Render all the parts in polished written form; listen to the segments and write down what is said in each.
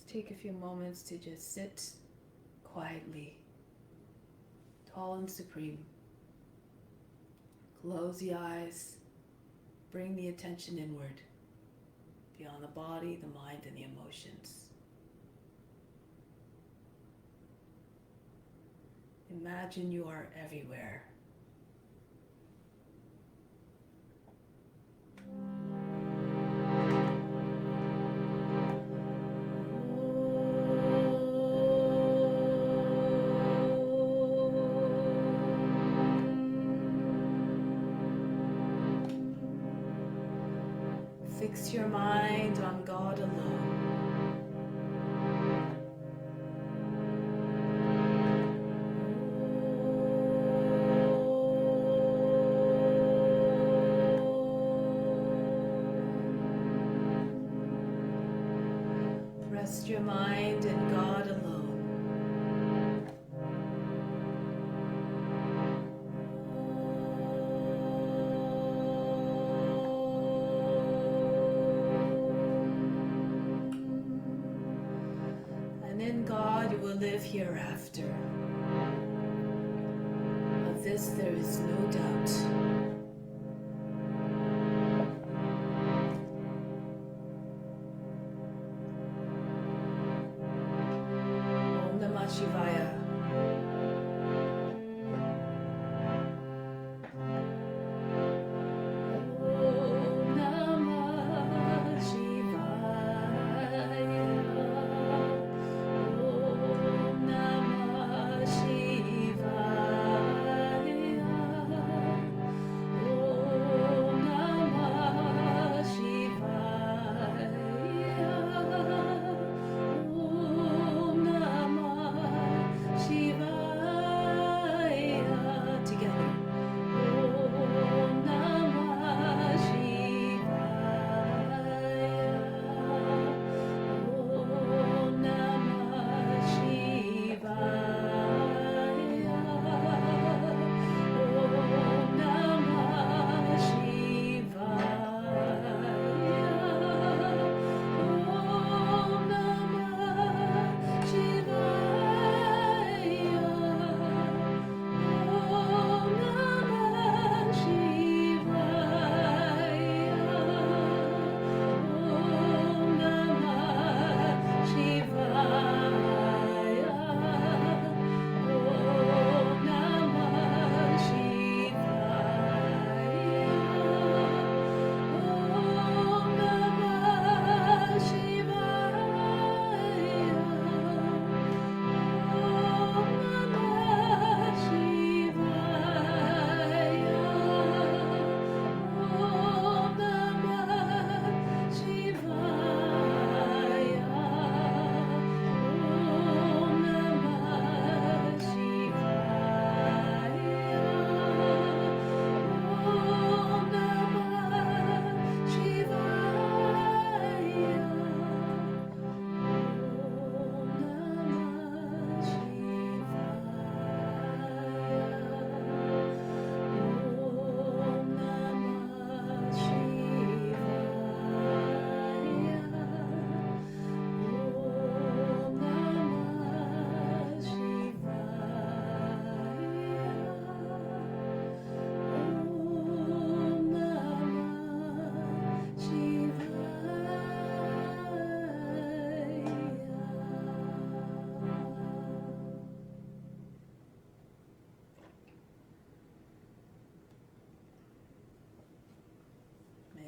take a few moments to just sit quietly, tall and supreme. Close the eyes, bring the attention inward, beyond the body, the mind, and the emotions. Imagine you are everywhere. Fix your mind on God alone. Rest your mind in God alone. And in God you will live hereafter. Of this there is no doubt. Om Namah Shivaya. Om Namah Shivaya. Om Namah Shivaya. Om Namah Shivaya. Om Namah Shivaya. Together. Om Namah Shivaya. Om Namah Shivaya. Om Namah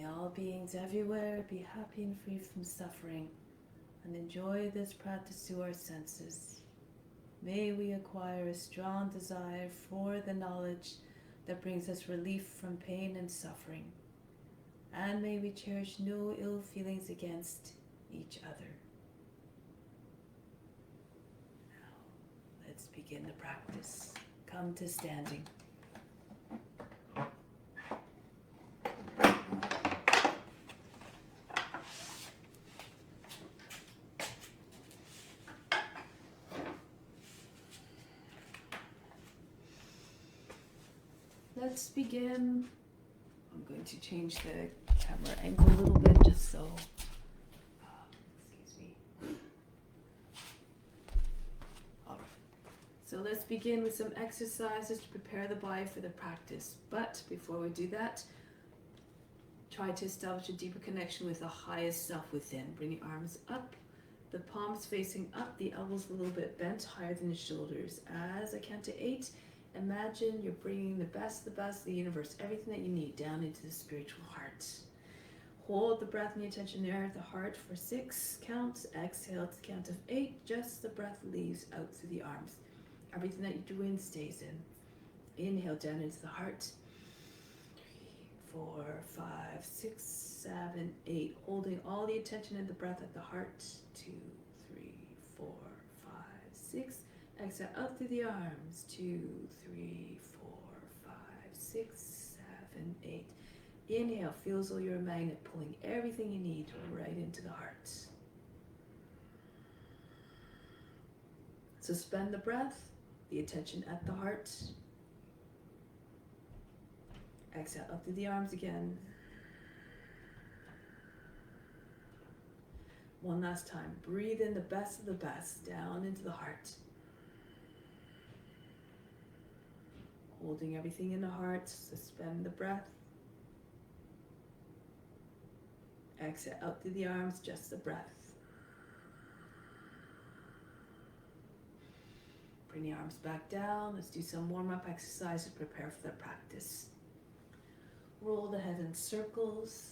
all beings everywhere be happy and free from suffering, and enjoy this practice through our senses. May we acquire a strong desire for the knowledge that brings us relief from pain and suffering, and may we cherish no ill feelings against each other. Now, let's begin the practice. Come to standing. Let's begin. I'm going to change the camera angle a little bit just so, excuse me. So let's begin with some exercises to prepare the body for the practice. But before we do that, try to establish a deeper connection with the highest self within. Bring the arms up, the palms facing up, the elbows a little bit bent, higher than the shoulders. As I count to 8, imagine you're bringing the best of the universe, everything that you need, down into the spiritual heart. Hold the breath and the attention there at the heart for 6 counts. Exhale to the count of 8. Just the breath leaves out through the arms. Everything that you do in stays in. Inhale down into the heart. 3, 4, 5, 6, 7, 8. Holding all the attention and the breath at the heart. 2, 3, 4, 5, 6. Exhale out through the arms. 2, 3, 4, 5, 6, 7, 8. Inhale, feel as though you're a magnet pulling everything you need right into the heart. Suspend the breath, the attention at the heart. Exhale up through the arms again. One last time. Breathe in the best of the best down into the heart. Holding everything in the heart. Suspend the breath. Exhale out through the arms, just the breath. Bring the arms back down. Let's do some warm-up exercise to prepare for the practice. Roll the head in circles.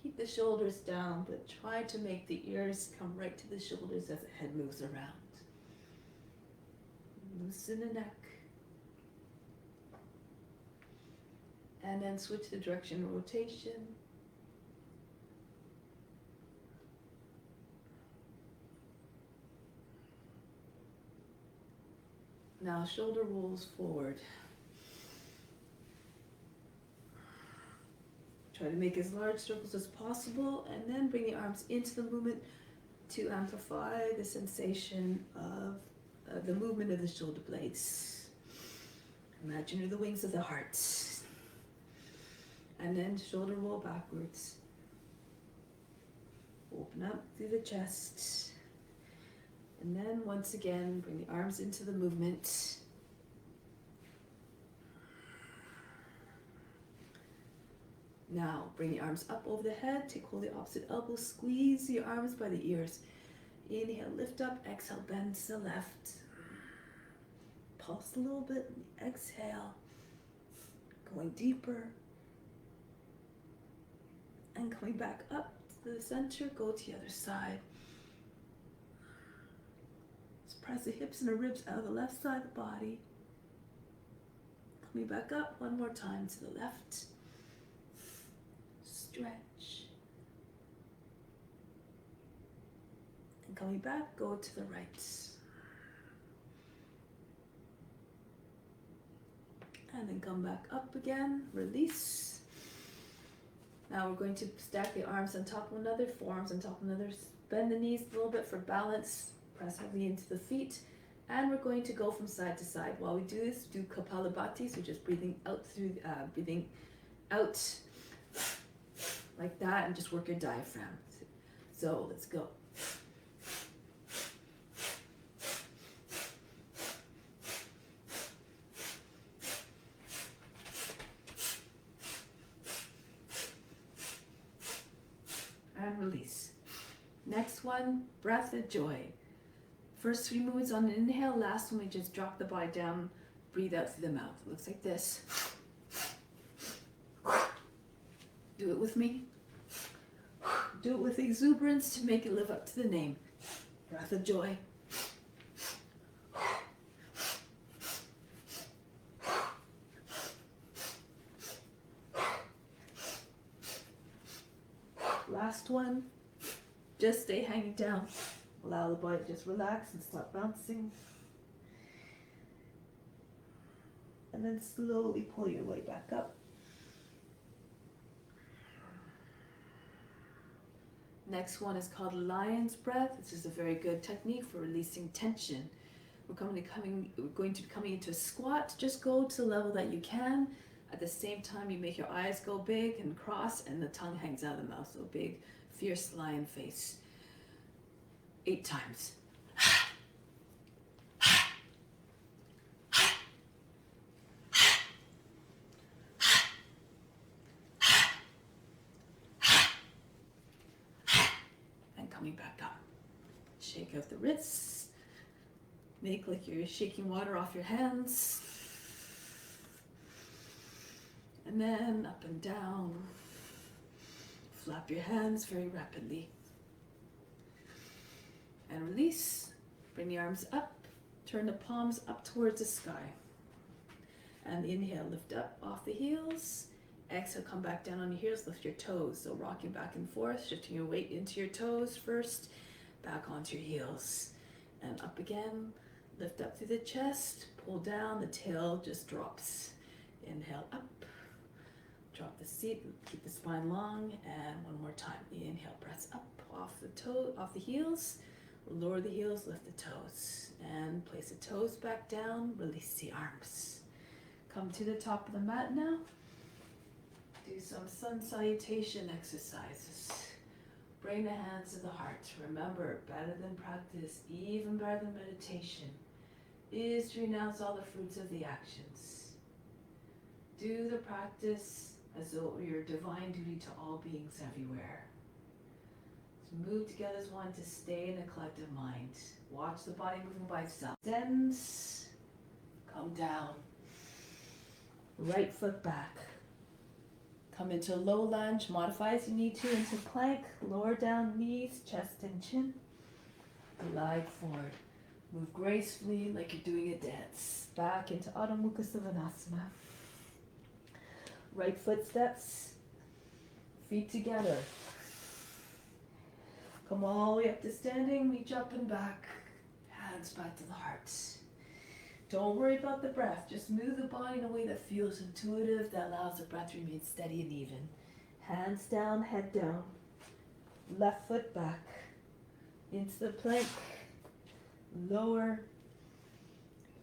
Keep the shoulders down, but try to make the ears come right to the shoulders as the head moves around. Loosen the neck. And then switch the direction of rotation. Now shoulder rolls forward. Try to make as large circles as possible and then bring the arms into the movement to amplify the sensation of the movement of the shoulder blades. Imagine you're the wings of the heart. And then shoulder roll backwards. Open up through the chest. And then once again, bring the arms into the movement. Now, bring the arms up over the head. Take hold of the opposite elbow. Squeeze the arms by the ears. Inhale, lift up. Exhale, bend to the left. Pulse a little bit. Exhale. Going deeper. And coming back up to the center. Go to the other side. Press the hips and the ribs out of the left side of the body. Coming back up one more time to the left. Stretch. And coming back, go to the right. And then come back up again, release. Now we're going to stack the arms on top of one another, forearms on top of one another. Bend the knees a little bit for balance. Press heavily into the feet, and we're going to go from side to side. While we do this, do Kapalabhati, so just breathing out through, breathing out like that, and just work your diaphragm. So let's go. And release. Next one, breath of joy. First 3 movements on an inhale, last one we just drop the body down, breathe out through the mouth. It looks like this. Do it with me. Do it with exuberance to make it live up to the name. Breath of joy. Last one, just stay hanging down. Allow the body to just relax and start bouncing. And then slowly pull your way back up. Next one is called lion's breath. This is a very good technique for releasing tension. We're going to be coming into a squat. Just go to the level that you can. At the same time, you make your eyes go big and cross, and the tongue hangs out of the mouth. So big, fierce lion face. 8 times. coming back up. Shake out the wrists. Make like you're shaking water off your hands. And then up and down. Flap your hands very rapidly. And release. Bring the arms up. Turn the palms up towards the sky. And inhale, lift up off the heels. Exhale, come back down on your heels, lift your toes. So rocking back and forth, shifting your weight into your toes first, back onto your heels. And up again, lift up through the chest, pull down, the tail just drops. Inhale up, drop the seat, keep the spine long, and one more time. Inhale, press up off the heels, lower the heels, lift the toes, and place the toes back down, release the arms. Come to the top of the mat now. Do some sun salutation exercises. Bring the hands to the heart. Remember, better than practice, even better than meditation, is to renounce all the fruits of the actions. Do the practice as though your divine duty to all beings everywhere. To move together as one, to stay in a collective mind. Watch the body moving by itself. Extends, come down. Right foot back. Come into low lunge, modify as you need to into plank, lower down knees, chest and chin. Glide forward. Move gracefully like you're doing a dance. Back into Adho Mukha Savasana. Right foot steps, feet together. Come all the way up to standing, reach up and back, hands back to the heart. Don't worry about the breath, just move the body in a way that feels intuitive, that allows the breath to remain steady and even. Hands down, head down. Left foot back, into the plank, lower,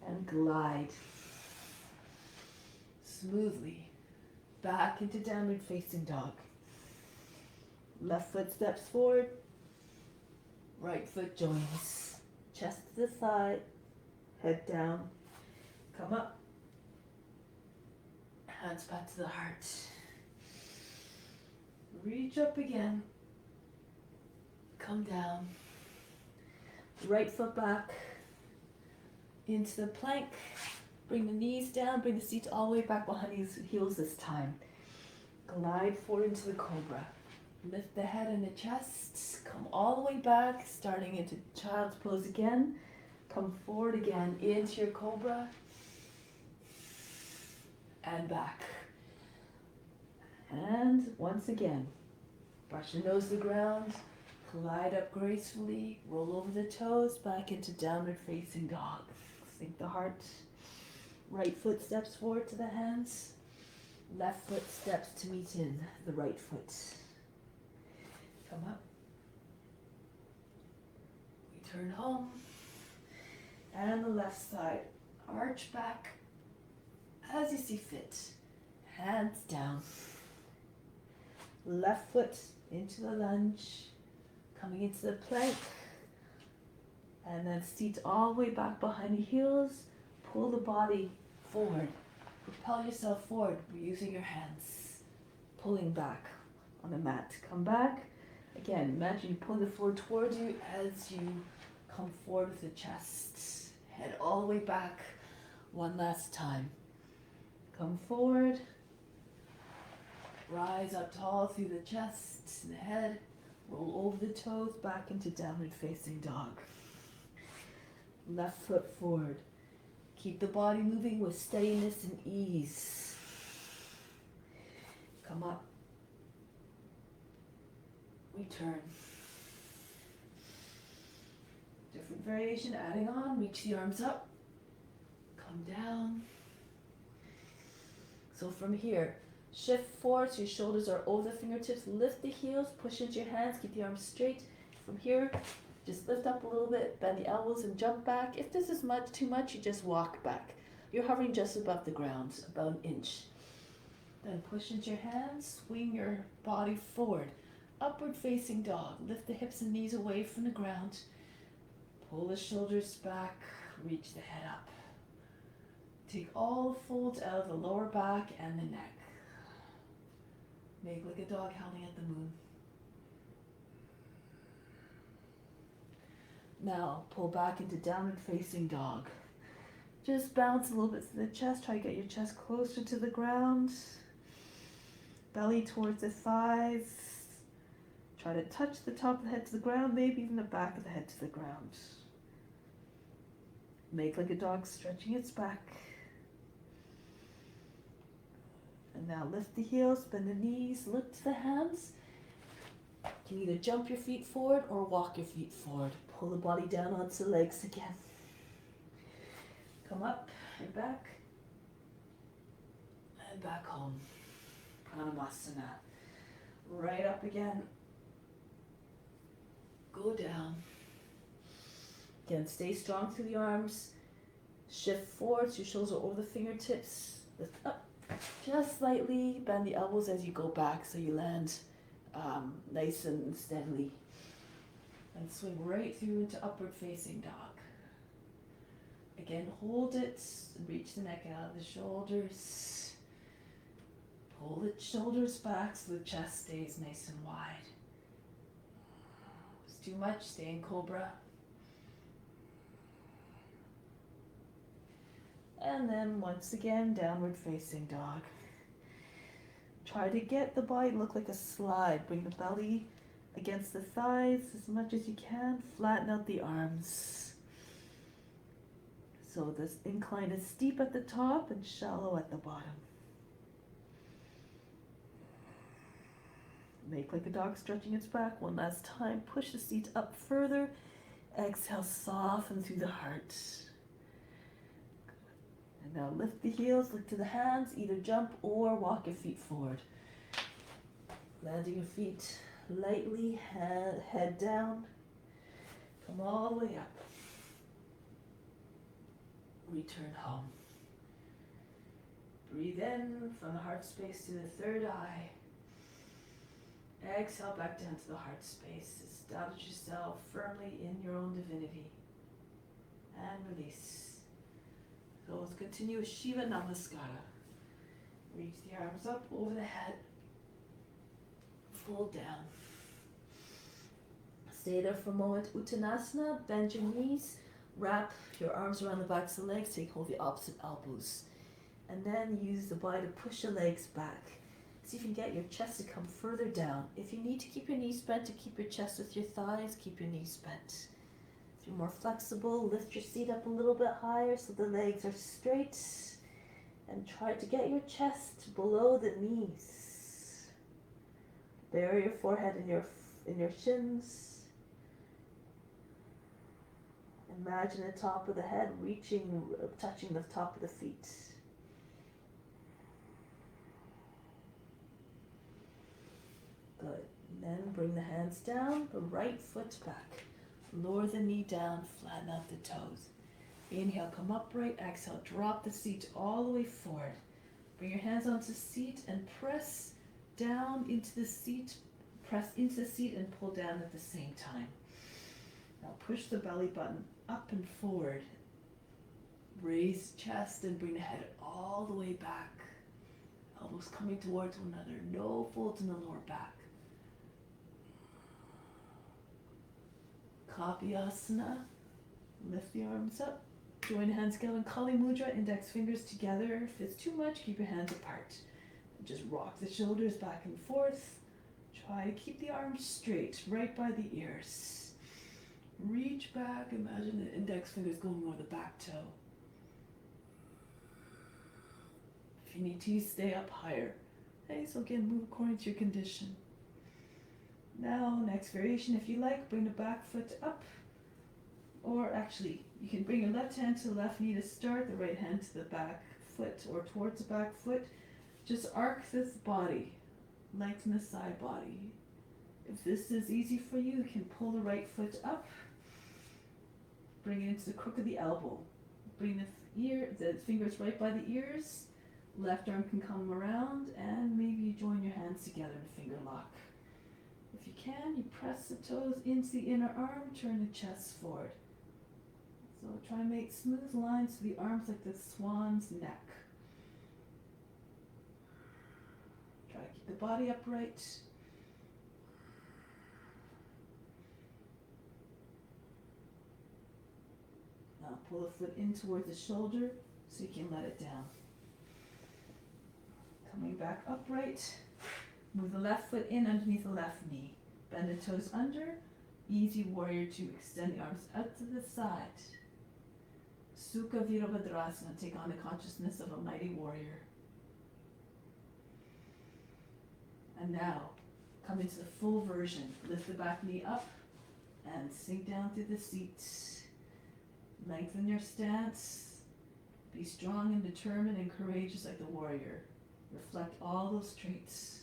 and glide. Smoothly, back into downward facing dog. Left foot steps forward, right foot joins. Chest to the side, head down. Come up, hands back to the heart. Reach up again, come down. Right foot back, into the plank. Bring the knees down, bring the seat all the way back behind his heels this time. Glide forward into the cobra. Lift the head and the chest, come all the way back, starting into child's pose again. Come forward again into your cobra. And back. And once again, brush your nose to the ground, glide up gracefully, roll over the toes, back into downward facing dog. Sink the heart. Right foot steps forward to the hands, left foot steps to meet in the right foot. Come up. We turn home. And the left side, arch back as you see fit. Hands down. Left foot into the lunge, coming into the plank, and then seat all the way back behind the heels. Pull the body forward. Propel yourself forward. We're using your hands. Pulling back on the mat. Come back. Again, imagine you pull the floor towards you as you come forward with the chest. Head all the way back. One last time. Come forward. Rise up tall through the chest, the head. Roll over the toes back into downward facing dog. Left foot forward. Keep the body moving with steadiness and ease. Come up. Return. Different variation, adding on. Reach the arms up. Come down. So from here, shift forward so your shoulders are over the fingertips. Lift the heels, push into your hands, keep the arms straight. From here, just lift up a little bit, bend the elbows and jump back. If this is too much, you just walk back. You're hovering just above the ground, about an inch. Then push into your hands, swing your body forward. Upward facing dog. Lift the hips and knees away from the ground. Pull the shoulders back, reach the head up. Take all the folds out of the lower back and the neck. Make like a dog howling at the moon. Now pull back into downward facing dog. Just bounce a little bit through the chest. Try to get your chest closer to the ground. Belly towards the thighs. Try to touch the top of the head to the ground, maybe even the back of the head to the ground. Make like a dog stretching its back. And now lift the heels, bend the knees, look to the hands. You can either jump your feet forward or walk your feet forward. Pull the body down onto the legs again. Come up and back. And back home. Kormasana. Right up again. Go down. Again, stay strong through the arms. Shift forward so your shoulders are over the fingertips. Lift up just slightly. Bend the elbows as you go back so you land nice and steadily. And swing right through into upward facing dog. Again, hold it. Reach the neck out of the shoulders. Pull the shoulders back so the chest stays nice and wide. If it's too much, stay in cobra. And then once again, downward facing dog. Try to get the body to look like a slide. Bring the belly against the thighs as much as you can. Flatten out the arms. So this incline is steep at the top and shallow at the bottom. Make like a dog stretching its back. One last time. Push the seat up further. Exhale, soften through the heart. And now lift the heels, look to the hands, either jump or walk your feet forward. Landing your feet lightly, head down. Come all the way up. Return home. Breathe in from the heart space to the third eye. Exhale back down to the heart space. Establish yourself firmly in your own divinity. And release. So let's continue with Shiva Namaskara. Reach the arms up over the head. Fold down. Stay there for a moment. Uttanasana. Bend your knees. Wrap your arms around the backs of the legs. Take hold of the opposite elbows. And then use the body to push your legs back. See if you can get your chest to come further down. If you need to keep your knees bent, to keep your chest with your thighs, keep your knees bent. If you're more flexible, lift your seat up a little bit higher so the legs are straight. And try to get your chest below the knees. Bury your forehead in your shins. Imagine the top of the head touching the top of the feet. Good. And then bring the hands down, the right foot back. Lower the knee down, flatten out the toes. Inhale, come upright. Exhale, drop the seat all the way forward. Bring your hands onto the seat and press down into the seat. Press into the seat and pull down at the same time. Now push the belly button up and forward. Raise chest and bring the head all the way back. Elbows coming towards one another. No folds in the lower back. Kapha Asana. Lift the arms up. Join the hands together in Kali Mudra. Index fingers together. If it's too much, keep your hands apart. Just rock the shoulders back and forth. Try to keep the arms straight, right by the ears. Reach back. Imagine the index fingers going over the back toe. If you need to, stay up higher. Okay, so again, move according to your condition. Now, next variation, if you like, bring the back foot up. Or actually, you can bring your left hand to the left knee to start, the right hand to the back foot or towards the back foot. Just arc this body, lengthen the side body. If this is easy for you, you can pull the right foot up. Bring it into the crook of the elbow. Bring the fingers right by the ears. Left arm can come around, and maybe you join your hands together in finger lock. If you can, you press the toes into the inner arm, turn the chest forward. So try and make smooth lines to the arms like the swan's neck. Try to keep the body upright. pull the foot in towards the shoulder so you can let it down. Coming back upright. Move the left foot in underneath the left knee. Bend the toes under. Easy warrior 2. Extend the arms out to the side. Sukha Virabhadrasana. Take on the consciousness of a mighty warrior. And now, come into the full version. Lift the back knee up and sink down through the seat. Lengthen your stance. Be strong and determined and courageous like the warrior. Reflect all those traits.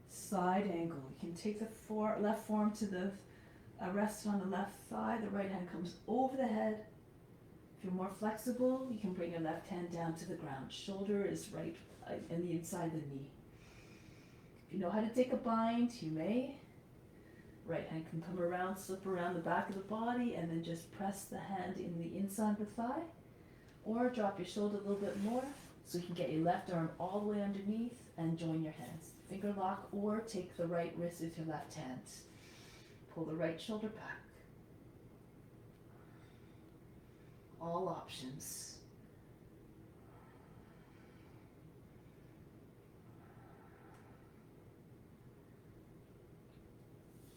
Side angle. You can take the left forearm to the rest on the left thigh. The right hand comes over the head. If you're more flexible, you can bring your left hand down to the ground. Shoulder is right in the inside of the knee. If you know how to take a bind, you may. Right hand can come around, slip around the back of the body, and then just press the hand in the inside of the thigh. Or drop your shoulder a little bit more so you can get your left arm all the way underneath and join your hands. Finger lock, or take the right wrist with your left hand. Pull the right shoulder back. All options.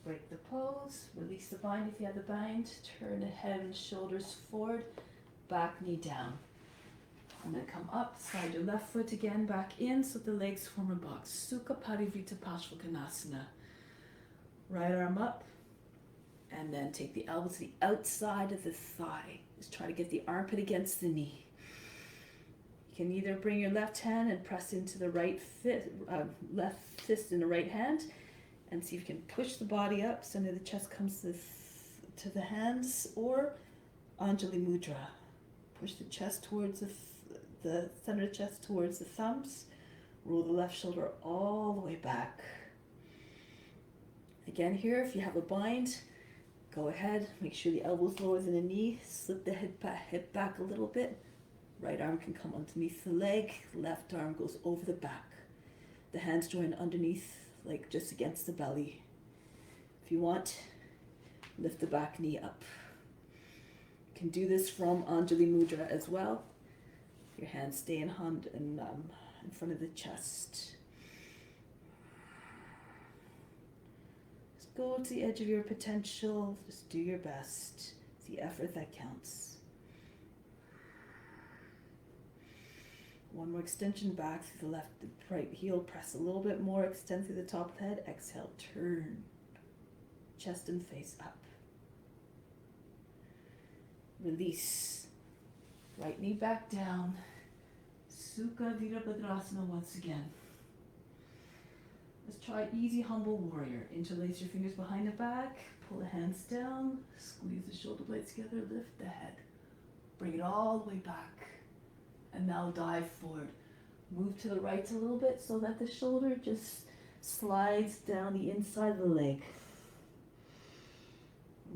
Break the pose, release the bind if you have the bind, turn the head and shoulders forward, back knee down. And then come up, slide your left foot again back in so the legs form a box. Sukha Parivita Pashvakonasana. Right arm up, and then take the elbow to the outside of the thigh. Just try to get the armpit against the knee. You can either bring your left hand and press into the left fist in the right hand, and see if you can push the body up, center of the chest comes to the hands, or Anjali Mudra. Push the chest towards the center of the chest towards the thumbs. Roll the left shoulder all the way back. Again here, if you have a bind, go ahead, make sure the elbow's lower than the knee, slip the hip back a little bit. Right arm can come underneath the leg, left arm goes over the back. The hands join underneath, like just against the belly. If you want, lift the back knee up. You can do this from Anjali Mudra as well. Your hands stay in front of the chest. Just go to the edge of your potential. Just do your best. It's the effort that counts. One more extension back through the right heel. Press a little bit more. Extend through the top of the head. Exhale, turn. Chest and face up. Release. Right knee back down. Sukha Virabhadrasana once again. Let's try easy humble warrior. Interlace your fingers behind the back. Pull the hands down. Squeeze the shoulder blades together. Lift the head. Bring it all the way back. And now dive forward. Move to the right a little bit so that the shoulder just slides down the inside of the leg.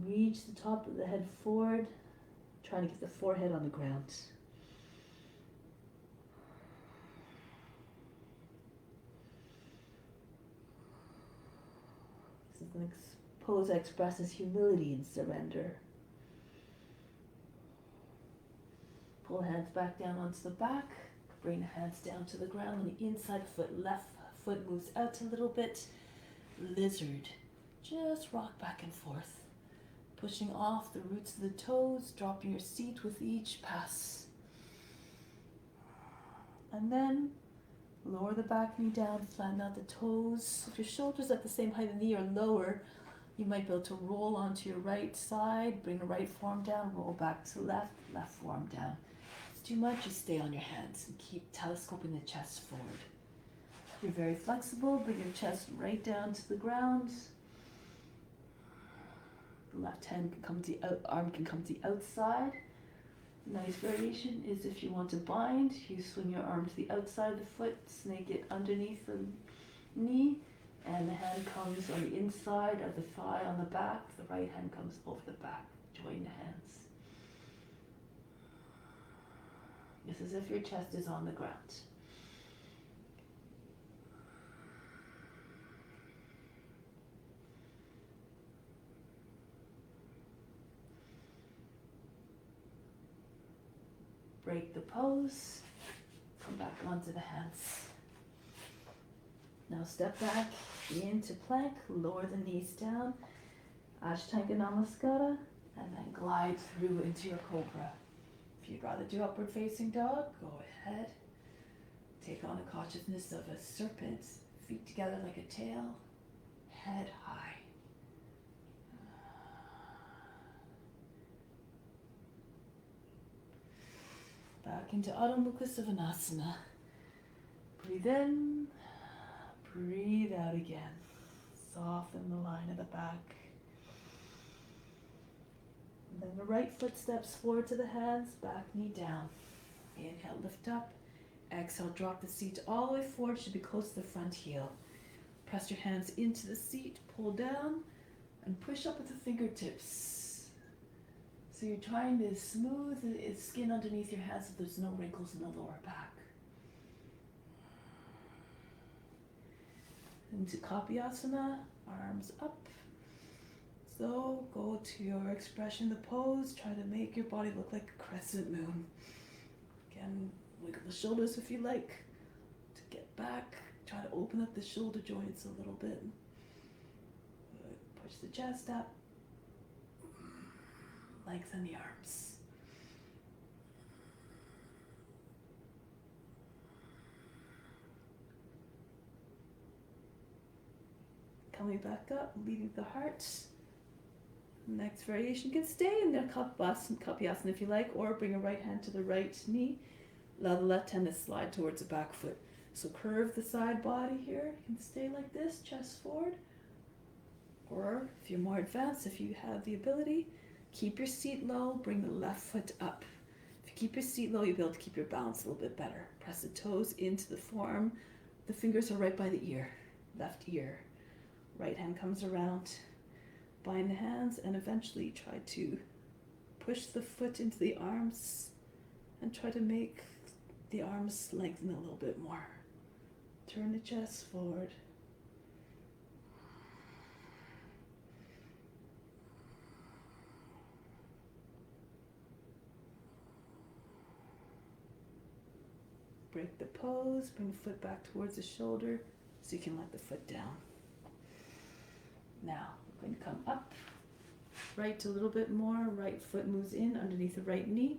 Reach the top of the head forward. Trying to get the forehead on the ground. This is an pose that expresses humility and surrender. Pull hands back down onto the back. Bring the hands down to the ground on the inside foot. Left foot moves out a little bit. Lizard. Just rock back and forth. Pushing off the roots of the toes, dropping your seat with each pass. And then lower the back knee down, flatten out the toes. If your shoulder's at the same height of the knee or lower, you might be able to roll onto your right side, bring the right forearm down, roll back to left, left forearm down. If it's too much, you stay on your hands and keep telescoping the chest forward. If you're very flexible, bring your chest right down to the ground. The left hand can come to the arm can come to the outside. Nice variation is if you want to bind, you swing your arm to the outside of the foot, snake it underneath the knee, and the hand comes on the inside of the thigh on the back. The right hand comes over the back. Join the hands. It's as if your chest is on the ground. Break the pose. Come back onto the hands. Now step back into plank, lower the knees down, Ashtanga Namaskara, and then glide through into your cobra. If you'd rather do upward facing dog, go ahead. Take on a consciousness of a serpent, feet together like a tail, head high. Back into Adho Mukha Svanasana. Breathe in, breathe out again. Soften the line of the back. And then the right foot steps forward to the hands, back knee down. Inhale, lift up. Exhale, drop the seat all the way forward, should be close to the front heel. Press your hands into the seat, pull down, and push up with the fingertips. So you're trying to smooth the skin underneath your hands so there's no wrinkles in the lower back. Into Kapha Asana, arms up. So go to your expression, the pose. Try to make your body look like a crescent moon. Again, wiggle the shoulders if you like. To get back, try to open up the shoulder joints a little bit. Push the chest up. Lengthen the arms. Coming back up, leading the heart. Next variation, you can stay in the Kapha Asana if you like, or bring a right hand to the right knee. Allow the left hand to slide towards the back foot. So curve the side body here. You can stay like this, chest forward. Or if you're more advanced, if you have the ability, keep your seat low, bring the left foot up. If you keep your seat low, you'll be able to keep your balance a little bit better. Press the toes into the forearm. The fingers are right by the ear, left ear. Right hand comes around. Bind the hands and eventually try to push the foot into the arms and try to make the arms lengthen a little bit more. Turn the chest forward. Break the pose, bring the foot back towards the shoulder so you can let the foot down. Now, we're going to come up, right a little bit more, right foot moves in underneath the right knee,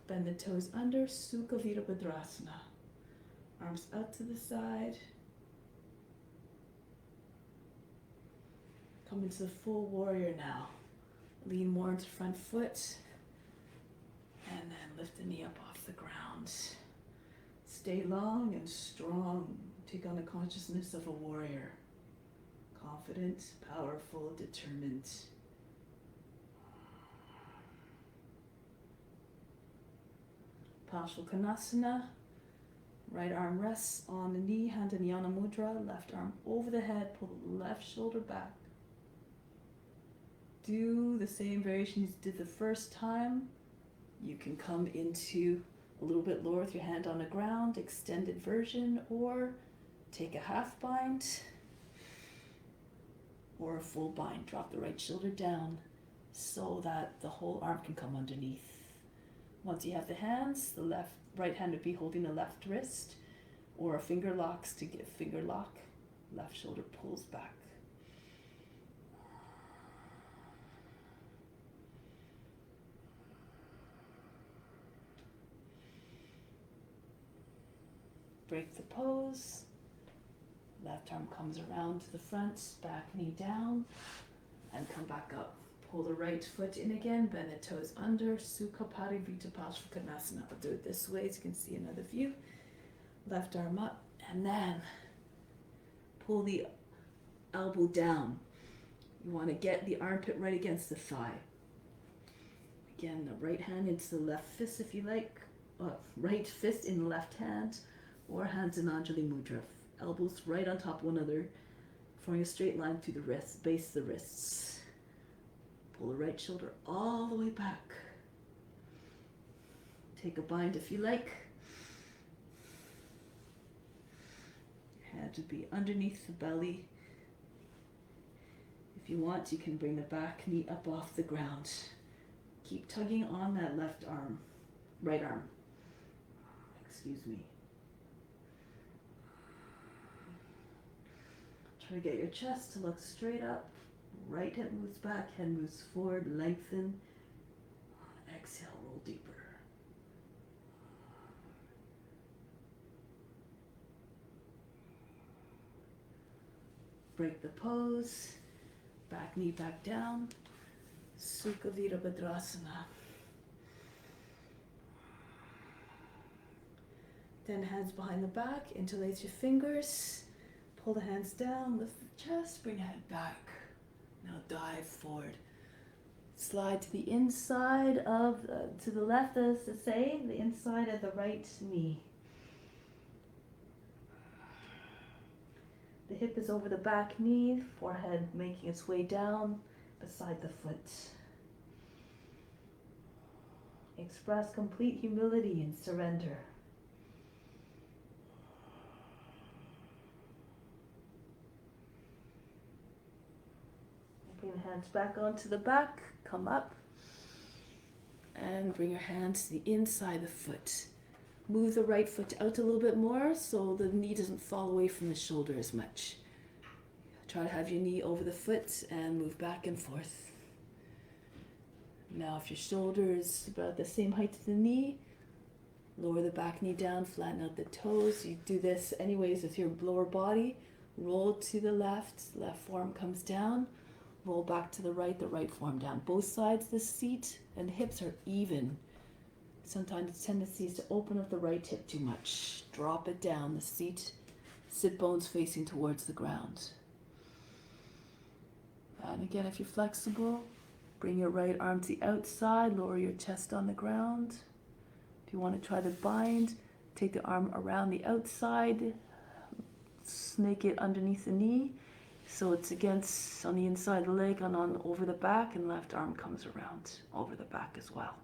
bend the toes under, Sukha Virabhadrasana. Arms out to the side. Come into the full warrior now. Lean more into front foot, and then lift the knee up off the ground. Stay long and strong. Take on the consciousness of a warrior. Confident, powerful, determined. Uttanasana. Right arm rests on the knee, hand in Yana Mudra. Left arm over the head, pull the left shoulder back. Do the same variation you did the first time. You can come into a little bit lower with your hand on the ground, extended version, or take a half bind. Or a full bind. Drop the right shoulder down so that the whole arm can come underneath. Once you have the hands, the right hand would be holding the left wrist, or a finger locks to give finger lock. Left shoulder pulls back. Break the pose. Left arm comes around to the front, back knee down, and come back up. Pull the right foot in again, bend the toes under, Sukha Parivita Parsvakonasana. I'll do it this way so you can see another view. Left arm up, and then pull the elbow down. You want to get the armpit right against the thigh. Again, the right hand into the left fist if you like, right fist in the left hand, or hands in Anjali Mudra. Elbows right on top of one another, forming a straight line through the wrists, base of the wrists. Pull the right shoulder all the way back. Take a bind if you like. Your hand would be underneath the belly. If you want, you can bring the back knee up off the ground. Keep tugging on that left arm, right arm. excuse me. Try to get your chest to look straight up. Right hip moves back, head moves forward, lengthen. Exhale, roll deeper. Break the pose. Back knee back down. Sukha Virabhadrasana. Then hands behind the back, interlace your fingers. Pull the hands down, lift the chest, bring the head back. Now dive forward. Slide to the inside of, to the left as to say, the inside of the right knee. The hip is over the back knee, forehead making its way down beside the foot. Express complete humility and surrender. Bring the hands back onto the back, come up, and bring your hands to the inside of the foot. Move the right foot out a little bit more so the knee doesn't fall away from the shoulder as much. Try to have your knee over the foot and move back and forth. Now if your shoulder is about the same height as the knee, lower the back knee down, flatten out the toes. You do this anyways with your lower body. Roll to the left forearm comes down. Roll back to the right forearm down. Both sides of the seat and hips are even. Sometimes the tendency is to open up the right hip too much. Drop it down, the seat, sit bones facing towards the ground. And again, if you're flexible, bring your right arm to the outside, lower your chest on the ground. If you want to try to bind, take the arm around the outside, snake it underneath the knee. So it's against, on the inside of the leg and on over the back, and left arm comes around over the back as well.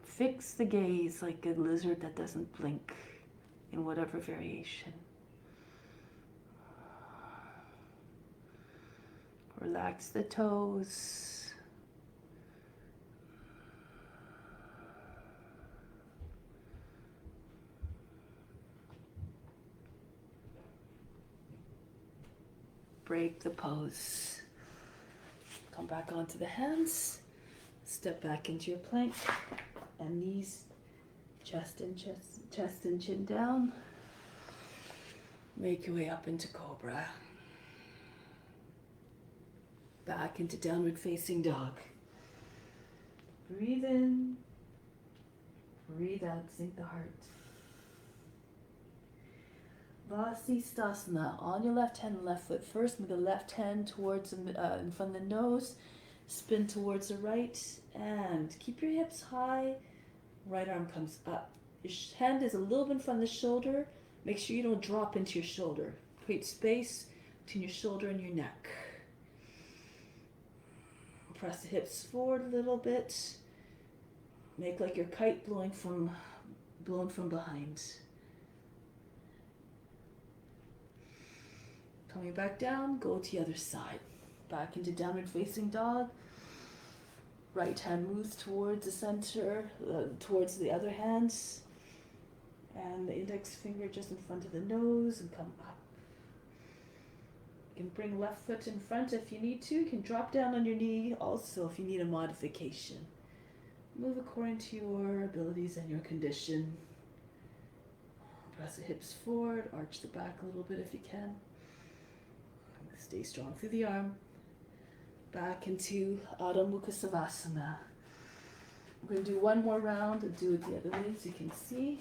Fix the gaze like a lizard that doesn't blink in whatever variation. Relax the toes. Break the pose. Come back onto the hands. Step back into your plank. And knees, chest and chin down. Make your way up into Cobra. Back into downward facing dog. Breathe in. Breathe out, sink the heart. Vasisthasana, on your left hand and left foot first. Move the left hand towards in front of the nose. Spin towards the right and keep your hips high. Right arm comes up. Your hand is a little bit in front of the shoulder. Make sure you don't drop into your shoulder. Create space between your shoulder and your neck. Press the hips forward a little bit. Make like your kite blown from behind. Coming back down, go to the other side. Back into downward facing dog. Right hand moves towards the center, towards the other hands. And the index finger just in front of the nose and come up. You can bring left foot in front if you need to. You can drop down on your knee also if you need a modification. Move according to your abilities and your condition. Press the hips forward, arch the back a little bit if you can. Stay strong through the arm. Back into Adho Mukha Savasana. We're going to do one more round and do it the other way so you can see.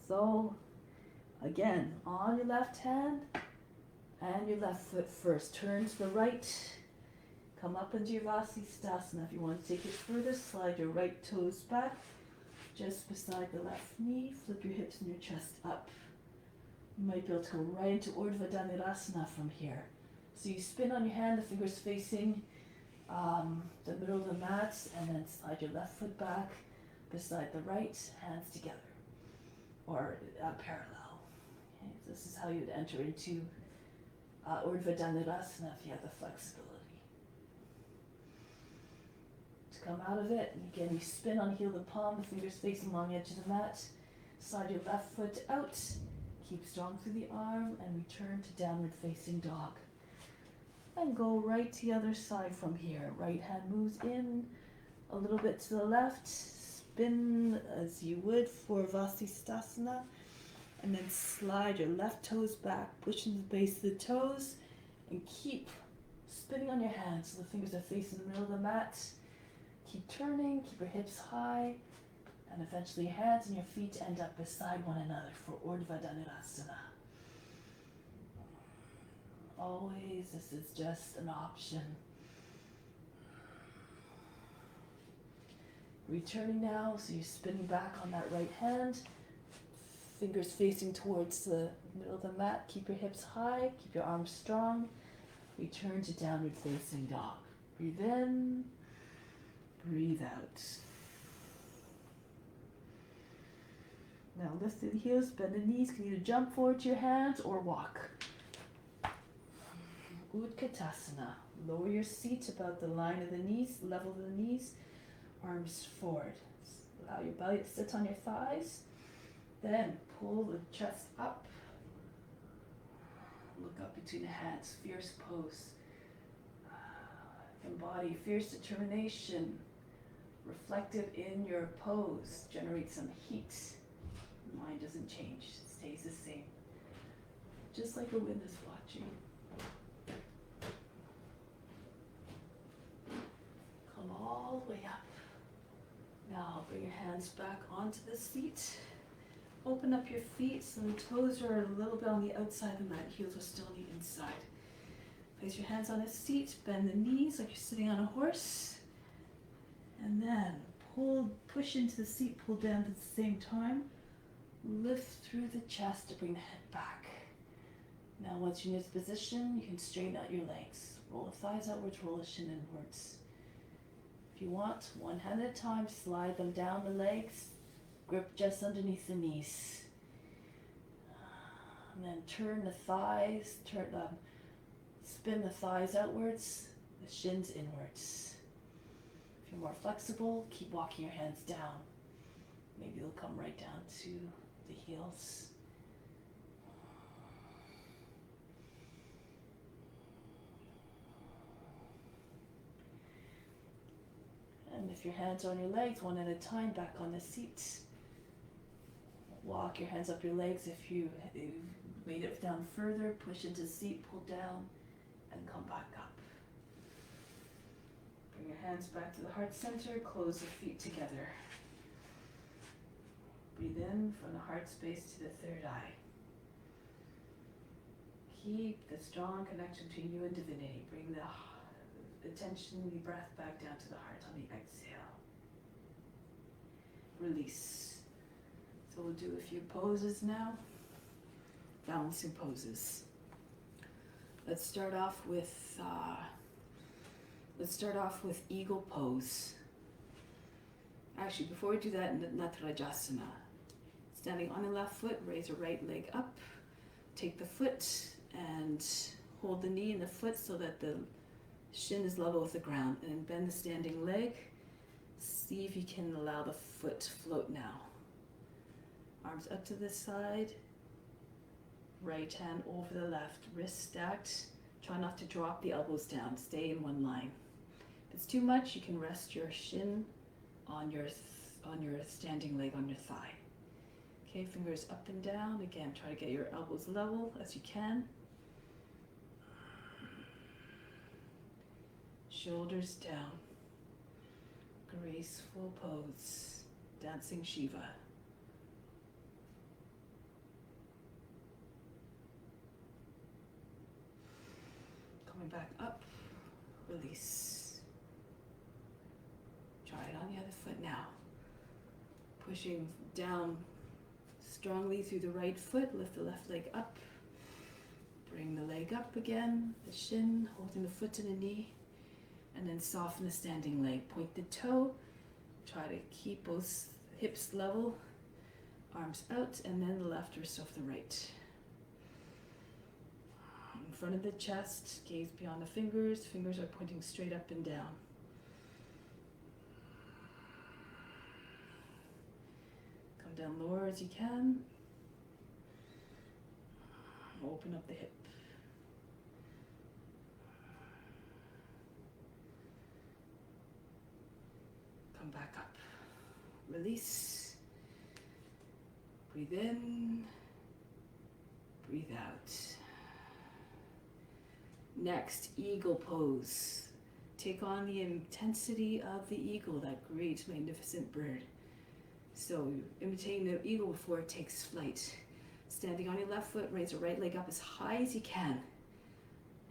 So, again, on your left hand and your left foot first. Turn to the right. Come up into your Vasisthasana. If you want to take it further, slide your right toes back just beside the left knee. Flip your hips and your chest up. You might be able to go right into Urdhva Dhanurasana from here. So you spin on your hand, the fingers facing the middle of the mat, and then slide your left foot back beside the right, hands together, or parallel. Okay, this is how you'd enter into Urdhva Dhanurasana if you have the flexibility. come out of it. And again, you spin on heel of the palm, the fingers facing along the edge of the mat. Slide your left foot out. Keep strong through the arm and return to downward facing dog. And go right to the other side from here. Right hand moves in a little bit to the left. Spin as you would for Vasisthasana. And then slide your left toes back, pushing the base of the toes. And keep spinning on your hands so the fingers are facing the middle of the mat. Keep turning, keep your hips high. And eventually your hands and your feet end up beside one another for Urdhva Dhanurasana. Always, this is just an option. Returning now, so you're spinning back on that right hand. Fingers facing towards the middle of the mat. Keep your hips high, keep your arms strong. Return to downward facing dog. Breathe in, breathe out. Now lift through the heels, bend the knees. You can either jump forward to your hands or walk. Uttanasana. Lower your seat about the line of the knees, level of the knees, arms forward. Allow your belly to sit on your thighs. Then pull the chest up. Look up between the hands. Fierce pose. Embody fierce determination. Reflective in your pose. Generate some heat. Mind doesn't change. It stays the same. Just like a wind is watching. Come all the way up. Now bring your hands back onto the seat. Open up your feet so the toes are a little bit on the outside of the mat. Heels are still on the inside. Place your hands on the seat. Bend the knees like you're sitting on a horse. And then push into the seat, pull down at the same time. Lift through the chest to bring the head back. Now once you're in this position, you can straighten out your legs. Roll the thighs outwards, roll the shin inwards. If you want, one hand at a time, slide them down the legs. Grip just underneath the knees. And then turn the thighs, spin the thighs outwards, the shins inwards. If you're more flexible, keep walking your hands down. Maybe they'll come right down to the heels. And if your hands are on your legs, one at a time, back on the seat. Walk your hands up your legs. If you've made it down further, push into the seat, pull down, and come back up. Bring your hands back to the heart center, close the feet together. Breathe in from the heart space to the third eye. Keep the strong connection between you and divinity. Bring the attention, the breath back down to the heart on the exhale. Release. So we'll do a few poses now. Balancing poses. Let's start off with eagle pose. Actually, before we do that, Natarajasana. Standing on the left foot, raise your right leg up. Take the foot and hold the knee and the foot so that the shin is level with the ground. And bend the standing leg. See if you can allow the foot to float now. Arms up to the side. Right hand over the left. Wrists stacked. Try not to drop the elbows down. Stay in one line. If it's too much, you can rest your shin on your standing leg on your thigh. Okay, fingers up and down. Again, try to get your elbows level as you can. Shoulders down. Graceful pose. Dancing Shiva. Coming back up. Release. Try it on the other foot now. Pushing down strongly through the right foot. Lift the left leg up. Bring the leg up again. The shin, holding the foot to the knee. And then soften the standing leg. Point the toe. Try to keep both hips level. Arms out. And then the left wrist off the right. In front of the chest. Gaze beyond the fingers. Fingers are pointing straight up and down. down lower as you can. Open up the hip. Come back up. Release. Breathe in. Breathe out. Next, eagle pose. Take on the intensity of the eagle, that great, magnificent bird. So, imitating the eagle before it takes flight. Standing on your left foot, raise your right leg up as high as you can.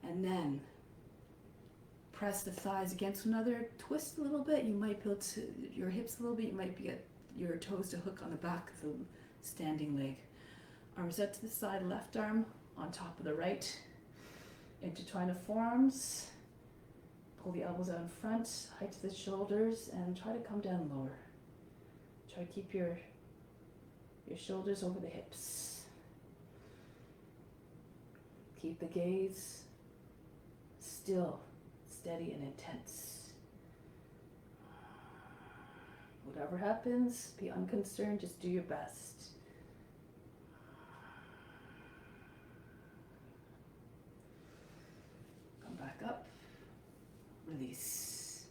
And then press the thighs against one another. Twist a little bit. You might build your hips a little bit. You might get your toes to hook on the back of the standing leg. Arms out to the side, left arm on top of the right. Intertwine the forearms. Pull the elbows out in front, height to the shoulders, and try to come down lower. Try to keep your shoulders over the hips. Keep the gaze still, steady, and intense. Whatever happens, be unconcerned, just do your best. Come back up, release.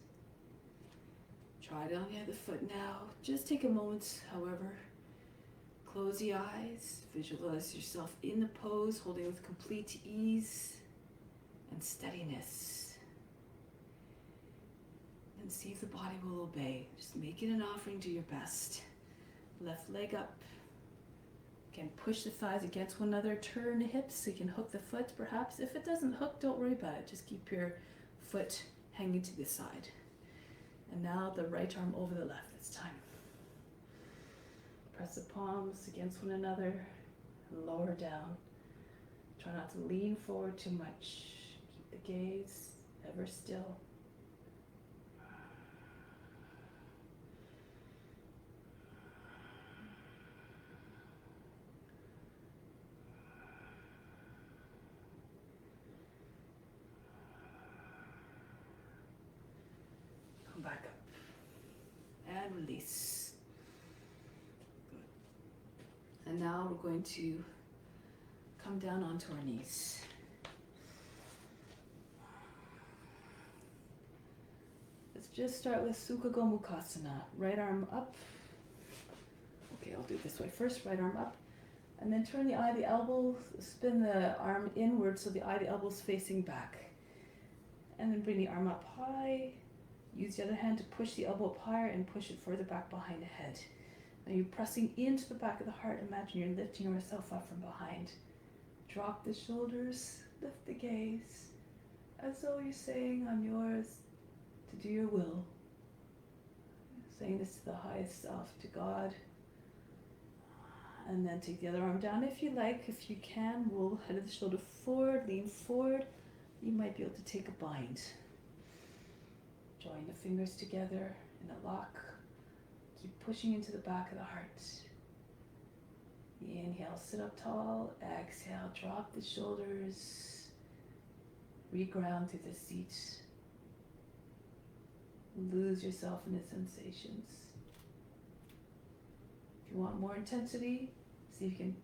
Try it on the other foot now. Just take a moment, however. Close the eyes, visualize yourself in the pose, holding with complete ease and steadiness. And see if the body will obey. Just make it an offering, do your best. Left leg up. Again, push the thighs against one another, turn the hips so you can hook the foot perhaps. If it doesn't hook, don't worry about it. Just keep your foot hanging to the side. And now the right arm over the left this time. Press the palms against one another and lower down. Try not to lean forward too much. Keep the gaze ever still. Come back up and release. And now we're going to come down onto our knees. Let's just start with Sukha Gomukhasana. Right arm up. Okay, I'll do it this way first. Right arm up. And then turn the eye of the elbow, spin the arm inward so the eye of the elbow is facing back. And then bring the arm up high. Use the other hand to push the elbow up higher and push it further back behind the head. Now you're pressing into the back of the heart. Imagine you're lifting yourself up from behind. Drop the shoulders, lift the gaze, as though you're saying, I'm yours to do your will. Saying this to the highest self, to God. And then take the other arm down if you like. If you can, roll the head of the shoulder forward, lean forward. You might be able to take a bind. Join the fingers together in a lock. Keep pushing into the back of the heart. Inhale, sit up tall. Exhale, drop the shoulders. Reground through the seat. Lose yourself in the sensations. If you want more intensity, see if you can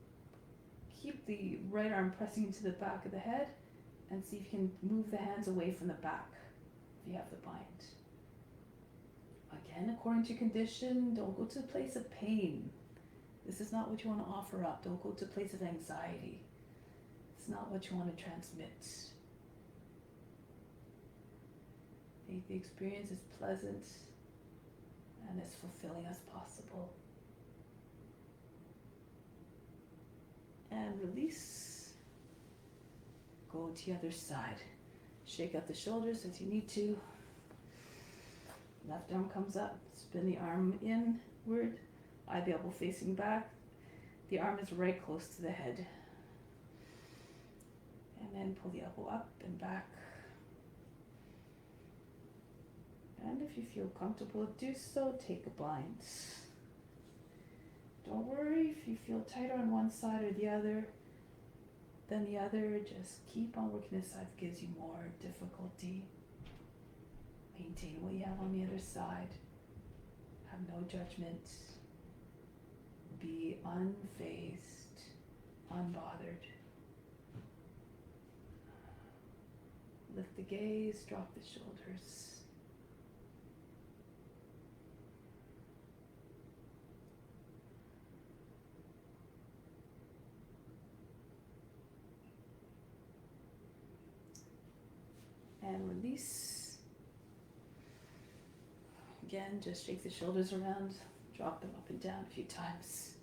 keep the right arm pressing into the back of the head and see if you can move the hands away from the back if you have the bind. Again, according to your condition, don't go to a place of pain. This is not what you want to offer up. Don't go to a place of anxiety. It's not what you want to transmit. Make the experience as pleasant and as fulfilling as possible. And release. Go to the other side. Shake out the shoulders as you need to. Left arm comes up, spin the arm inward, eye the elbow facing back. The arm is right close to the head. And then pull the elbow up and back. And if you feel comfortable to do so, take a bind. Don't worry if you feel tighter on one side or the other than the other. Just keep on working the side that gives you more difficulty. Maintain what you have on the other side. Have no judgment. Be unfazed, unbothered. Lift the gaze, drop the shoulders. And release. Again, just shake the shoulders around, drop them up and down a few times.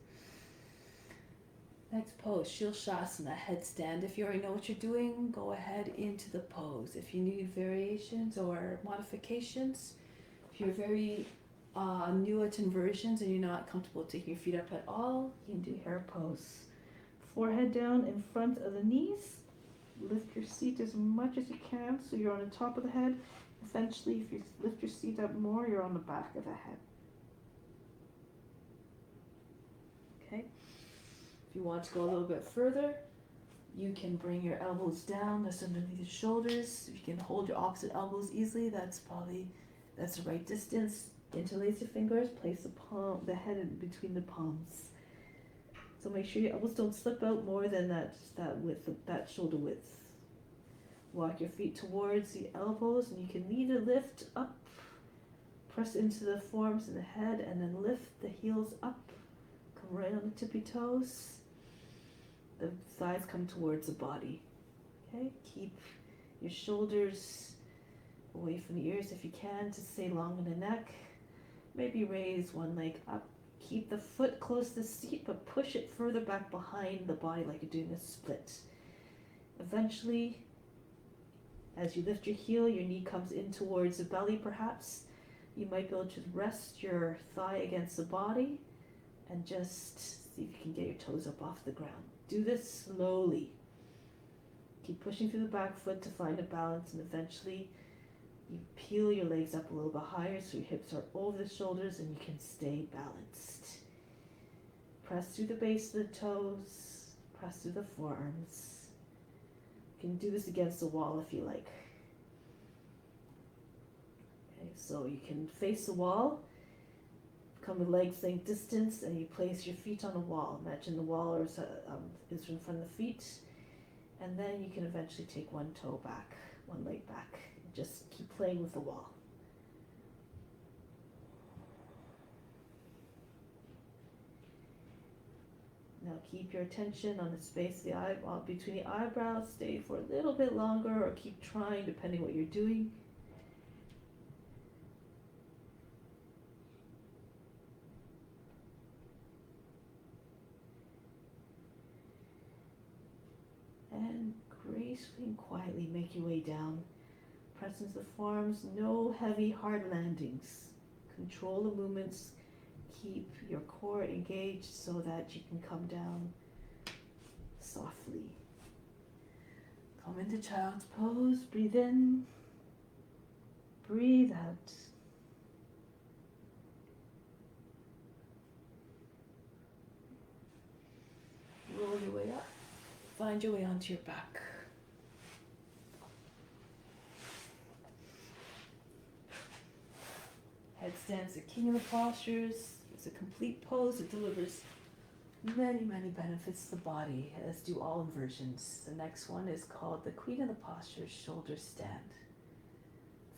Next pose, Shilshasana, headstand. If you already know what you're doing, go ahead into the pose. If you need variations or modifications, if you're very new at inversions and you're not comfortable taking your feet up at all, you can do hair pose. Forehead down in front of the knees. Lift your seat as much as you can so you're on the top of the head. Eventually, if you lift your seat up more, you're on the back of the head. Okay? If you want to go a little bit further, you can bring your elbows down, that's underneath your shoulders. If you can hold your opposite elbows easily, that's the right distance. Interlace your fingers, place the head in between the palms. So make sure your elbows don't slip out more than that width, that shoulder width. Walk your feet towards the elbows, and you can either lift up, press into the forearms and the head, and then lift the heels up. Come right on the tippy toes. The thighs come towards the body. Okay, keep your shoulders away from the ears if you can to stay long in the neck. Maybe raise one leg up. Keep the foot close to the seat, but push it further back behind the body like you're doing a split. Eventually, as you lift your heel, your knee comes in towards the belly perhaps. You might be able to rest your thigh against the body and just see if you can get your toes up off the ground. Do this slowly. Keep pushing through the back foot to find a balance, and eventually you peel your legs up a little bit higher so your hips are over the shoulders and you can stay balanced. Press through the base of the toes, press through the forearms. You can do this against the wall if you like. Okay, so you can face the wall, come with legs same distance, and you place your feet on the wall. Imagine the wall is in front of the feet, and then you can eventually take one toe back, one leg back. Just keep playing with the wall. Now keep your attention on the space of the eyeball between the eyebrows. Stay for a little bit longer, or keep trying depending what you're doing. And gracefully and quietly make your way down. Press into the forearms, no heavy hard landings. Control the movements, keep your core engaged so that you can come down softly. Come into child's pose, breathe in, breathe out. Roll your way up, find your way onto your back. Headstand's the king of the postures. It's a complete pose. It delivers many, many benefits to the body, as do all inversions. The next one is called the queen of the postures, shoulder stand.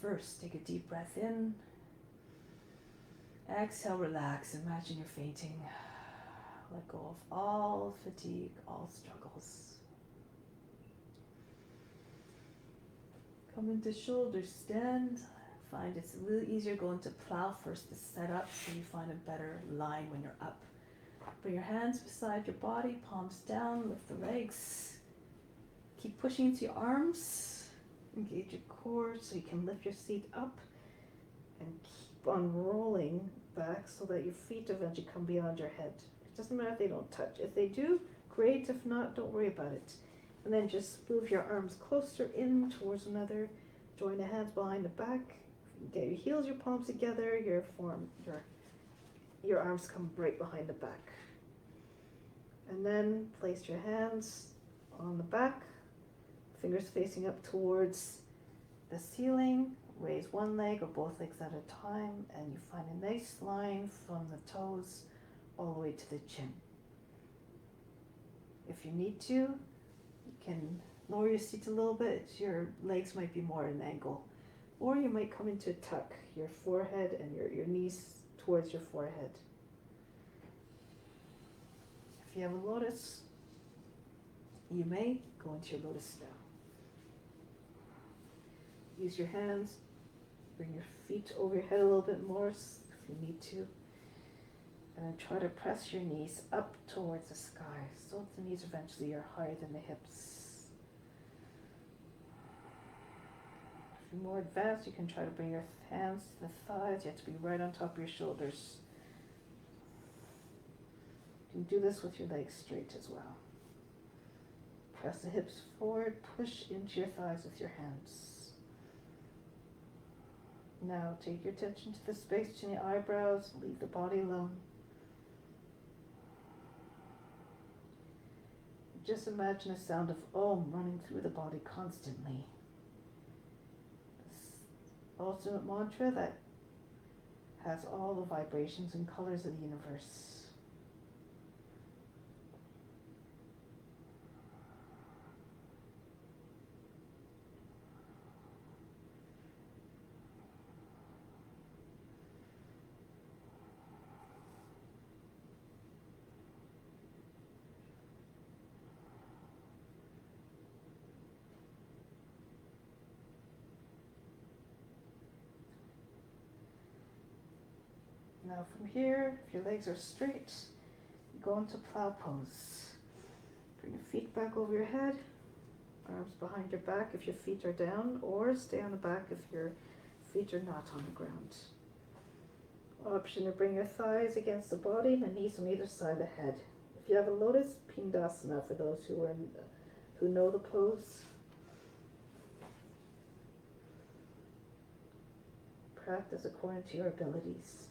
First, take a deep breath in. Exhale, relax. Imagine you're fainting. Let go of all fatigue, all struggles. Come into shoulder stand. Find it's a little easier going to plow first to set up, so you find a better line when you're up. Bring your hands beside your body, palms down, lift the legs. Keep pushing into your arms. Engage your core so you can lift your seat up, and keep on rolling back so that your feet eventually come beyond your head. It doesn't matter if they don't touch. If they do, great. If not, don't worry about it. And then just move your arms closer in towards one another. Join the hands behind the back. Get your heels, your palms together, your arms come right behind the back. And then place your hands on the back, fingers facing up towards the ceiling. Raise one leg or both legs at a time, and you find a nice line from the toes all the way to the chin. If you need to, you can lower your seat a little bit. Your legs might be more at an angle. Or you might come into a tuck, your forehead and your knees towards your forehead. If you have a lotus, you may go into your lotus now. Use your hands, bring your feet over your head a little bit more if you need to. And then try to press your knees up towards the sky so that the knees eventually are higher than the hips. If you're more advanced, you can try to bring your hands to the thighs. You have to be right on top of your shoulders. You can do this with your legs straight as well. Press the hips forward, push into your thighs with your hands. Now take your attention to the space between the eyebrows, leave the body alone. Just imagine a sound of Om running through the body constantly. This ultimate mantra that has all the vibrations and colors of the universe. Now from here, if your legs are straight, you go into plow pose. Bring your feet back over your head, arms behind your back if your feet are down, or stay on the back if your feet are not on the ground. Option to bring your thighs against the body and the knees on either side of the head. If you have a lotus, Pindasana for those who know the pose. Practice according to your abilities.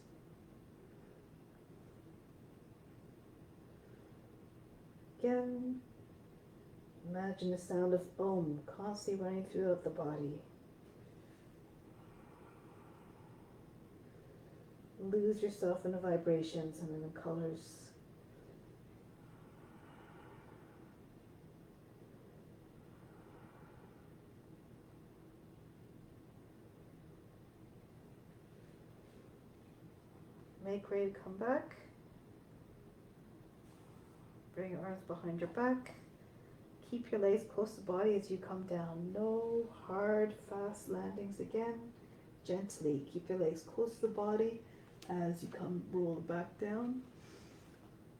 Again, imagine the sound of Om constantly running throughout the body. Lose yourself in the vibrations and in the colors. Make ready to come back. Bring your arms behind your back. Keep your legs close to the body as you come down. No hard, fast landings again. Gently keep your legs close to the body as you roll back down.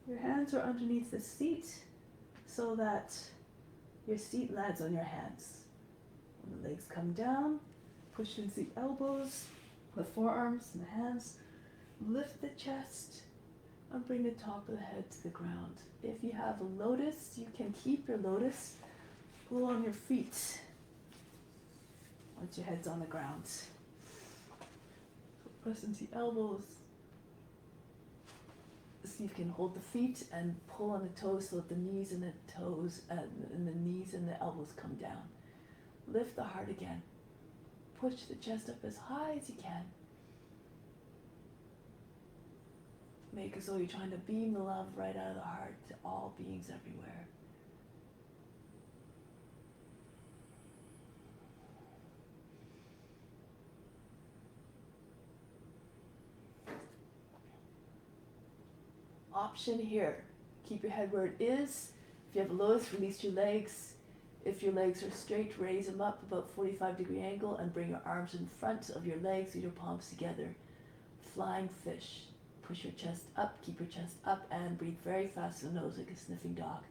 Your hands are underneath the seat so that your seat lands on your hands. When the legs come down, push into the elbows, the forearms and the hands. Lift the chest and bring the top of the head to the ground. If you have a lotus, you can keep your lotus. Pull on your feet once your head's on the ground. Press into the elbows. See if you can hold the feet and pull on the toes so that the knees and the toes and the knees and the elbows come down. Lift the heart again. Push the chest up as high as you can. Make as though you're trying to beam the love right out of the heart to all beings everywhere. Option here. Keep your head where it is. If you have a lotus, release your legs. If your legs are straight, raise them up about 45-degree angle and bring your arms in front of your legs with your palms together. Flying fish. Push your chest up, keep your chest up, and breathe very fast in the nose like a sniffing dog.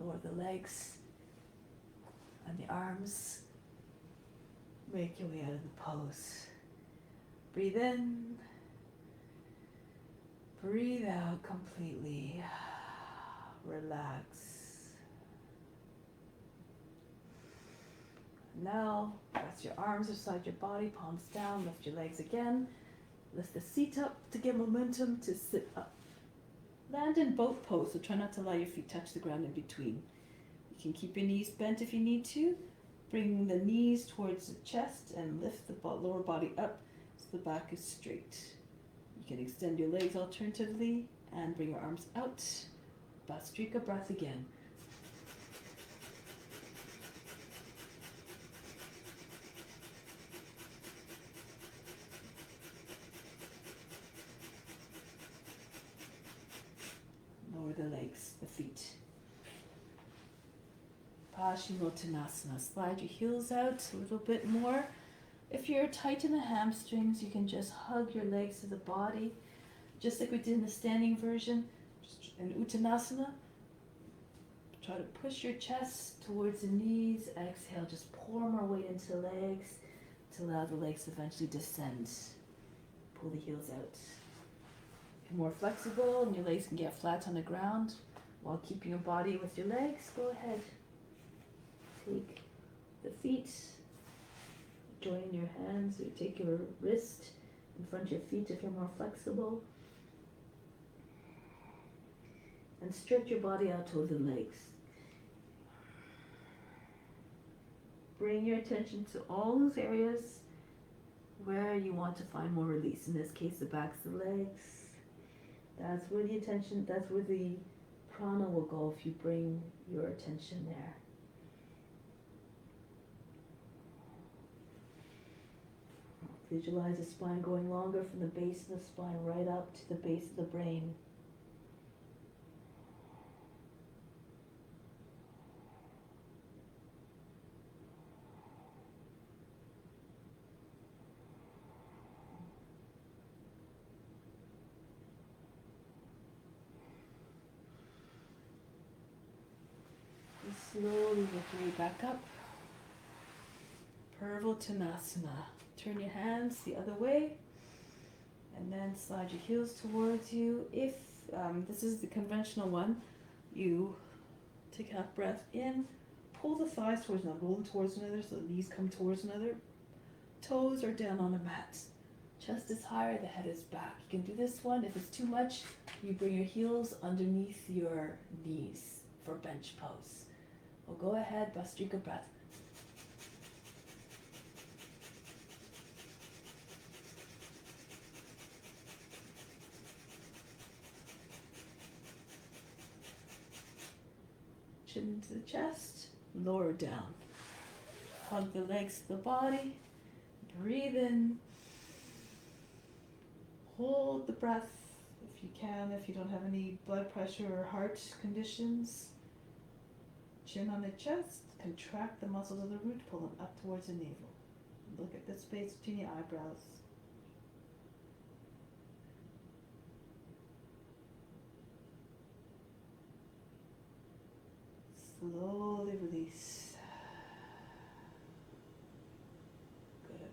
Lower the legs and the arms. Make your way out of the pose. Breathe in. Breathe out completely. Relax. Now, press your arms beside your body, palms down, lift your legs again. Lift the seat up to get momentum to sit up. Land in boat pose, so try not to allow your feet touch the ground in between. can keep your knees bent if you need to. Bring the knees towards the chest and lift the lower body up so the back is straight. You can extend your legs alternatively and bring your arms out. Bhastrika breath again. Lower the legs, the feet. Uttanasana. Slide your heels out a little bit more. If you're tight in the hamstrings, you can just hug your legs to the body, just like we did in the standing version. In Uttanasana, try to push your chest towards the knees. Exhale, just pour more weight into the legs to allow the legs to eventually descend. Pull the heels out. If you're more flexible and your legs can get flat on the ground while keeping your body with your legs, go ahead. Take the feet, join your hands, or take your wrist in front of your feet if you're more flexible. And stretch your body out toward the legs. Bring your attention to all those areas where you want to find more release. In this case, the backs of the legs. That's where the attention, that's where the prana will go if you bring your attention there. Visualize the spine going longer from the base of the spine right up to the base of the brain. And slowly work your way back up. Tanasana. Turn your hands the other way and then slide your heels towards you. If this is the conventional one, you take a half breath in, pull the thighs towards one another, roll them towards one another so the knees come towards one another. Toes are down on the mat. Chest is higher, the head is back. You can do this one. If it's too much, you bring your heels underneath your knees for bench pose. Well, go ahead, Bhastrika breath. Chin to the chest, lower down. Hug the legs to the body. Breathe in. Hold the breath if you can, if you don't have any blood pressure or heart conditions. Chin on the chest. Contract the muscles of the root. Pull them up towards the navel. Look at the space between the eyebrows. Slowly release. Good.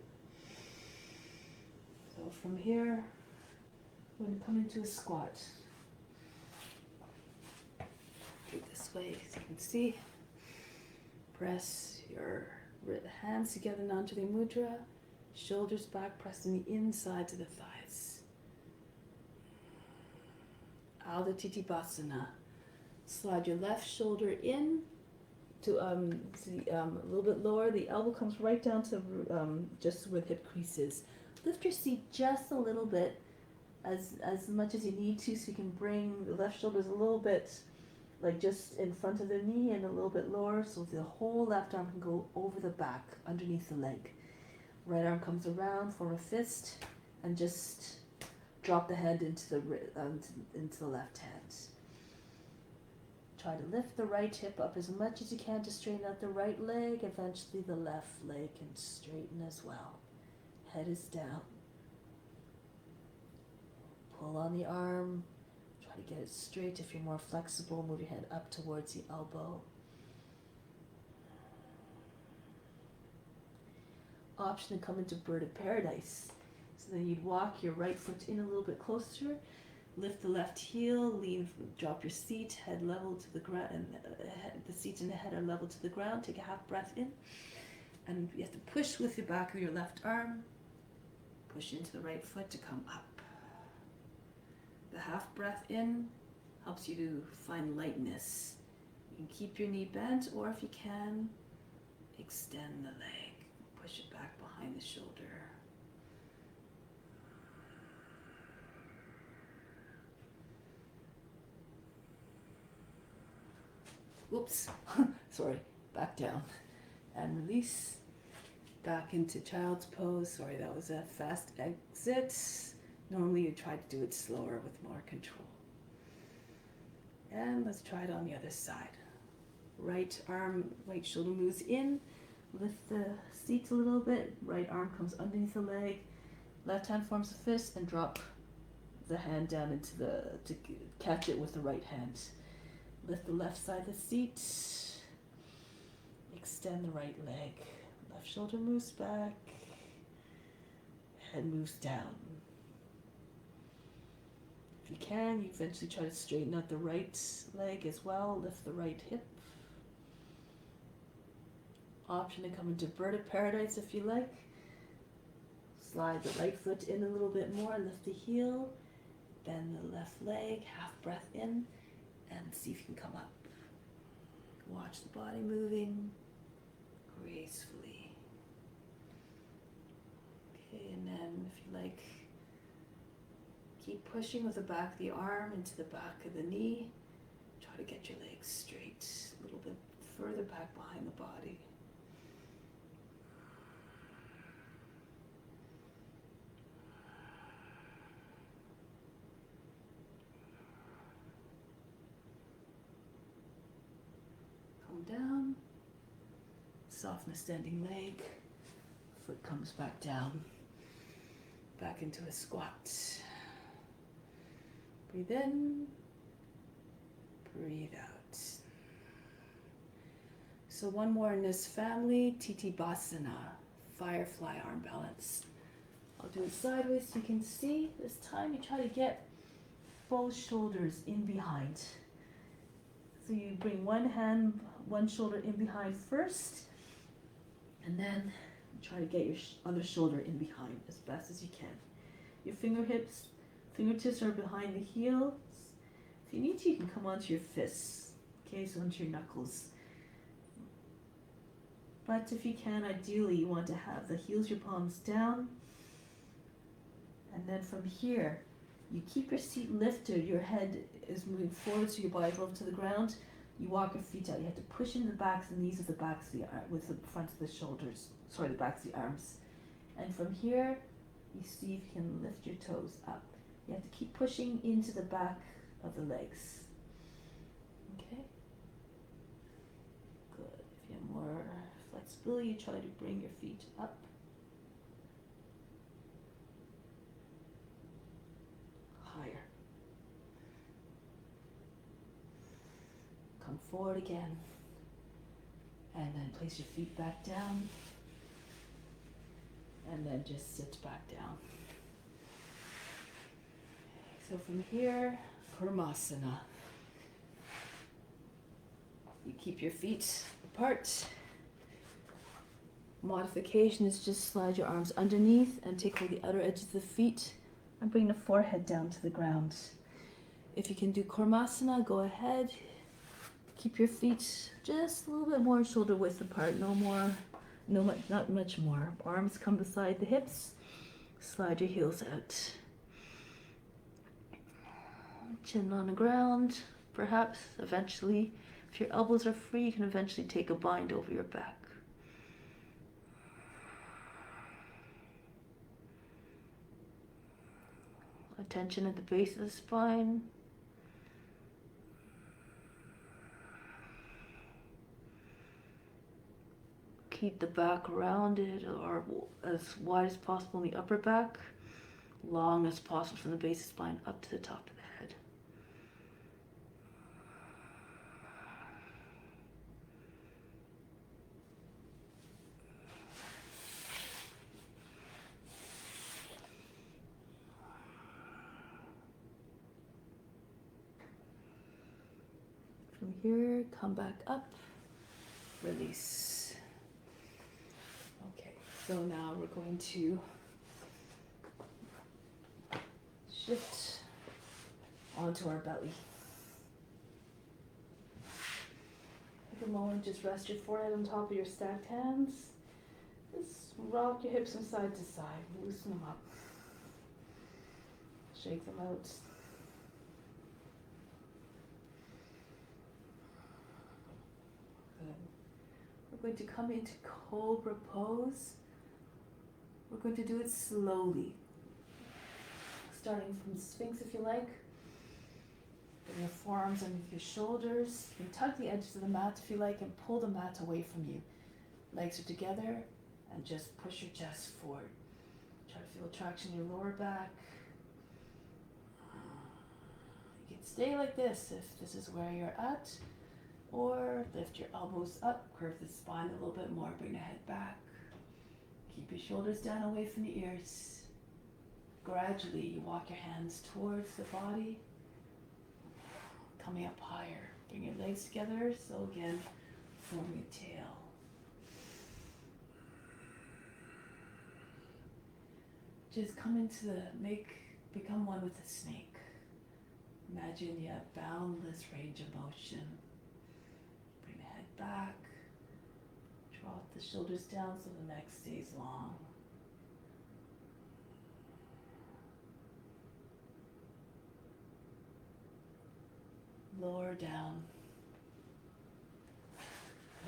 So from here, we're going to come into a squat. Do it this way, as you can see. Press your hands together in Anjali Mudra. Shoulders back, pressing the insides of the thighs. Adho Tittipasana. Slide your left shoulder in to a little bit lower. The elbow comes right down to just where the hip creases. Lift your seat just a little bit, as much as you need to, so you can bring the left shoulders a little bit, like just in front of the knee and a little bit lower, so the whole left arm can go over the back, underneath the leg. Right arm comes around for a fist, and just drop the head into the left hand. Try to lift the right hip up as much as you can to straighten out the right leg. Eventually the left leg can straighten as well. Head is down. Pull on the arm. Try to get it straight. If you're more flexible, move your head up towards the elbow. Option to come into bird of paradise. So then you'd walk your right foot in a little bit closer. Lift the left heel, drop your seat, head level to the ground, and the seat and the head are level to the ground. Take a half breath in, and you have to push with the back of your left arm. Push into the right foot to come up. The half breath in helps you to find lightness. can keep your knee bent, or if you can, extend the leg. Push it back behind the shoulder. Whoops, sorry, back down. And release, back into child's pose. Sorry, that was a fast exit. Normally you try to do it slower with more control. And let's try it on the other side. Right arm, right shoulder moves in. Lift the seat a little bit. Right arm comes underneath the leg. Left hand forms a fist and drop the hand down into to catch it with the right hand. Lift the left side of the seat. Extend the right leg. Left shoulder moves back. Head moves down. If you can, you eventually try to straighten out the right leg as well. Lift the right hip. Option to come into birded paradise if you like. Slide the right foot in a little bit more. Lift the heel. Bend the left leg. Half breath in. And see if you can come up. Watch the body moving gracefully. Okay, and then if you like, keep pushing with the back of the arm into the back of the knee. Try to get your legs straight, a little bit further back behind the body. Down, soften the standing leg, foot comes back down, back into a squat. Breathe in, breathe out. So one more in this family, Uttanasana, Firefly Arm Balance. I'll do it sideways so you can see. This time you try to get both shoulders in behind. So you bring one shoulder in behind first, and then try to get your other shoulder in behind as best as you can. Your fingertips are behind the heels. If you need to, you can come onto your fists, okay, so onto your knuckles. But if you can, ideally you want to have the heels of your palms down, and then from here, you keep your seat lifted, your head is moving forward so your body's level to the ground. You walk your feet out. You have to push into the backs and knees of the backs of the with the fronts of the shoulders. Sorry, the backs of the arms. And from here, you see if you can lift your toes up. You have to keep pushing into the back of the legs. Okay? Good. If you have more flexibility, you try to bring your feet up. Higher. Come forward again, and then place your feet back down, and then just sit back down. So from here, Kormasana. You keep your feet apart. Modification is just slide your arms underneath and take hold of the outer edges of the feet and bring the forehead down to the ground. If you can do Kormasana, go ahead. Keep your feet just a little bit more shoulder width apart, not much more. Arms come beside the hips, slide your heels out. Chin on the ground, perhaps eventually, if your elbows are free, you can eventually take a bind over your back. Attention at the base of the spine. Keep the back rounded or as wide as possible in the upper back, long as possible from the base of the spine up to the top of the head. From here, come back up, release. Okay, so now we're going to shift onto our belly. Take a moment, just rest your forehead on top of your stacked hands. Just rock your hips from side to side, loosen them up. Shake them out. Good. We're going to come into Cobra pose. We're going to do it slowly. Starting from Sphinx if you like. Bring your forearms underneath your shoulders. You can tug the edges of the mat if you like and pull the mat away from you. Legs are together and just push your chest forward. Try to feel traction in your lower back. You can stay like this if this is where you're at, or lift your elbows up, curve the spine a little bit more, bring the head back. Keep your shoulders down away from the ears. Gradually you walk your hands towards the body, coming up higher. Bring your legs together, so again, forming a tail. Just come into become one with the snake. Imagine you have boundless range of motion. Bring the head back. Drop the shoulders down so the neck stays long. Lower down.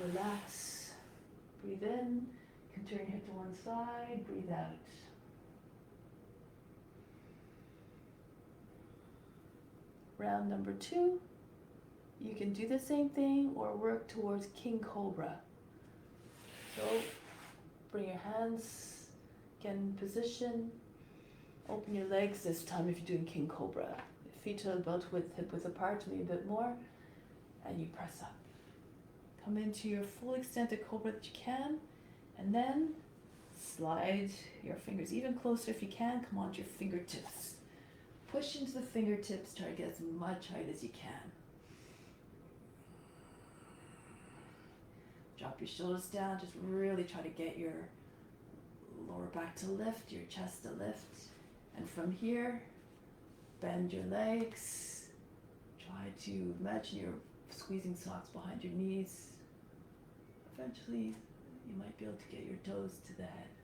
Relax. Breathe in. You can turn your head to one side. Breathe out. Round number 2. You can do the same thing or work towards King Cobra. So bring your hands again in position. Open your legs this time if you're doing King Cobra. Feet are about hip width apart, maybe a bit more, and you press up. Come into your full extent of Cobra that you can, and then slide your fingers even closer if you can. Come onto your fingertips. Push into the fingertips, try to get as much height as you can. Drop your shoulders down, just really try to get your lower back to lift, your chest to lift, and from here, bend your legs. Try to imagine you're squeezing socks behind your knees. Eventually, you might be able to get your toes to the head.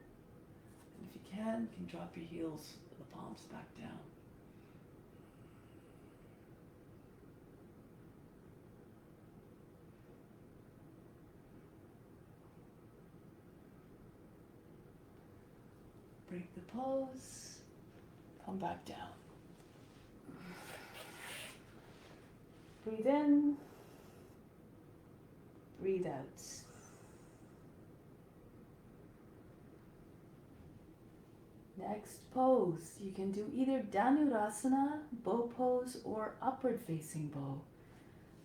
And if you can drop your heels, the palms back down. Break the pose, come back down. Breathe in, breathe out. Next pose, you can do either Dhanurasana, bow pose, or upward facing bow.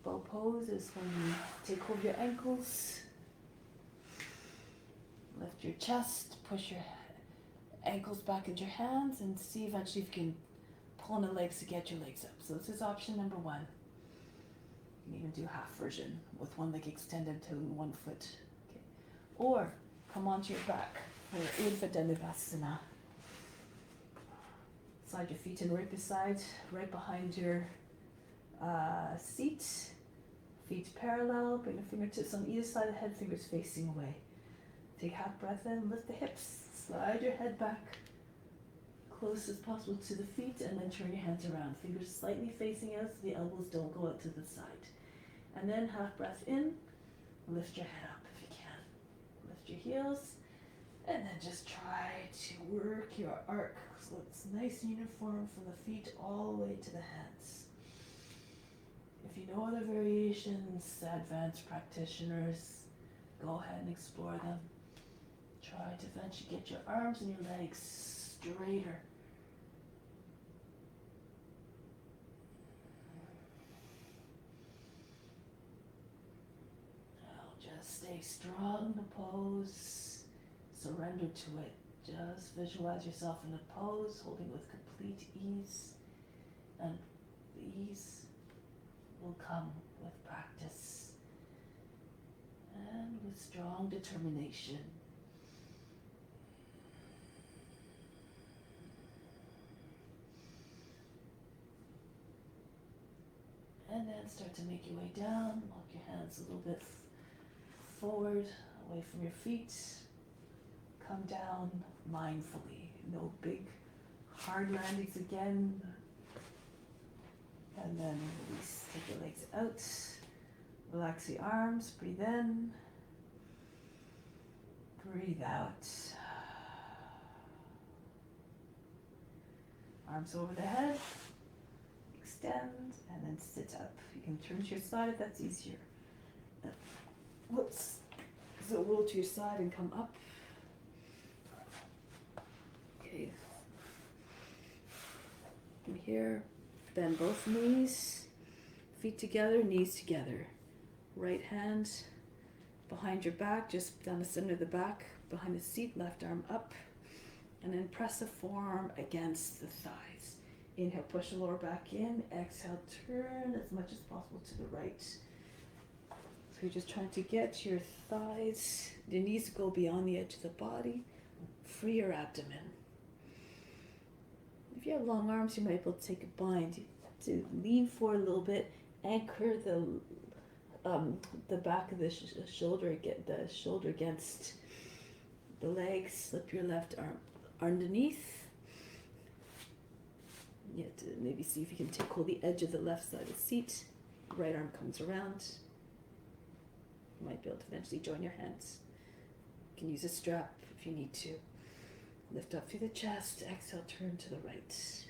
Bow pose is when you take hold of your ankles, lift your chest, push your ankles back into your hands, and see eventually if you can pull on the legs to get your legs up. So this is option number 1. You can even do half version with one leg extended to one foot. Okay. Or come onto your back for Urdhva Dhanurasana. Slide your feet in right behind your seat. Feet parallel, bring the fingertips on either side of the head, fingers facing away. Take half breath in, lift the hips, slide your head back close as possible to the feet, and then turn your hands around. Fingers slightly facing out so the elbows don't go out to the side. And then half breath in, lift your head up if you can. Lift your heels, and then just try to work your arc so it's nice and uniform from the feet all the way to the hands. If you know other variations, advanced practitioners, go ahead and explore them. Try to eventually get your arms and your legs straighter. Now just stay strong in the pose. Surrender to it. Just visualize yourself in the pose, holding with complete ease. And the ease will come with practice and with strong determination. And then start to make your way down. Walk your hands a little bit forward, away from your feet. Come down mindfully. No big hard landings again. And then release. Take your legs out. Relax the arms. Breathe in. Breathe out. Arms over the head. Extend and then sit up. You can turn to your side if that's easier. Whoops. So roll to your side and come up. Okay. From here, bend both knees. Feet together, knees together. Right hand behind your back, just down the center of the back, behind the seat, left arm up. And then press the forearm against the thighs. Inhale, push the lower back in. Exhale, turn as much as possible to the right. So you're just trying to get your thighs, your knees to go beyond the edge of the body. Free your abdomen. If you have long arms, you might be able to take a bind. To lean forward a little bit, anchor the back of the shoulder, get the shoulder against the legs. Slip your left arm underneath. You have to maybe see if you can hold the edge of the left side of the seat. Right arm comes around. You might be able to eventually join your hands. You can use a strap if you need to. Lift up through the chest. Exhale, turn to the right.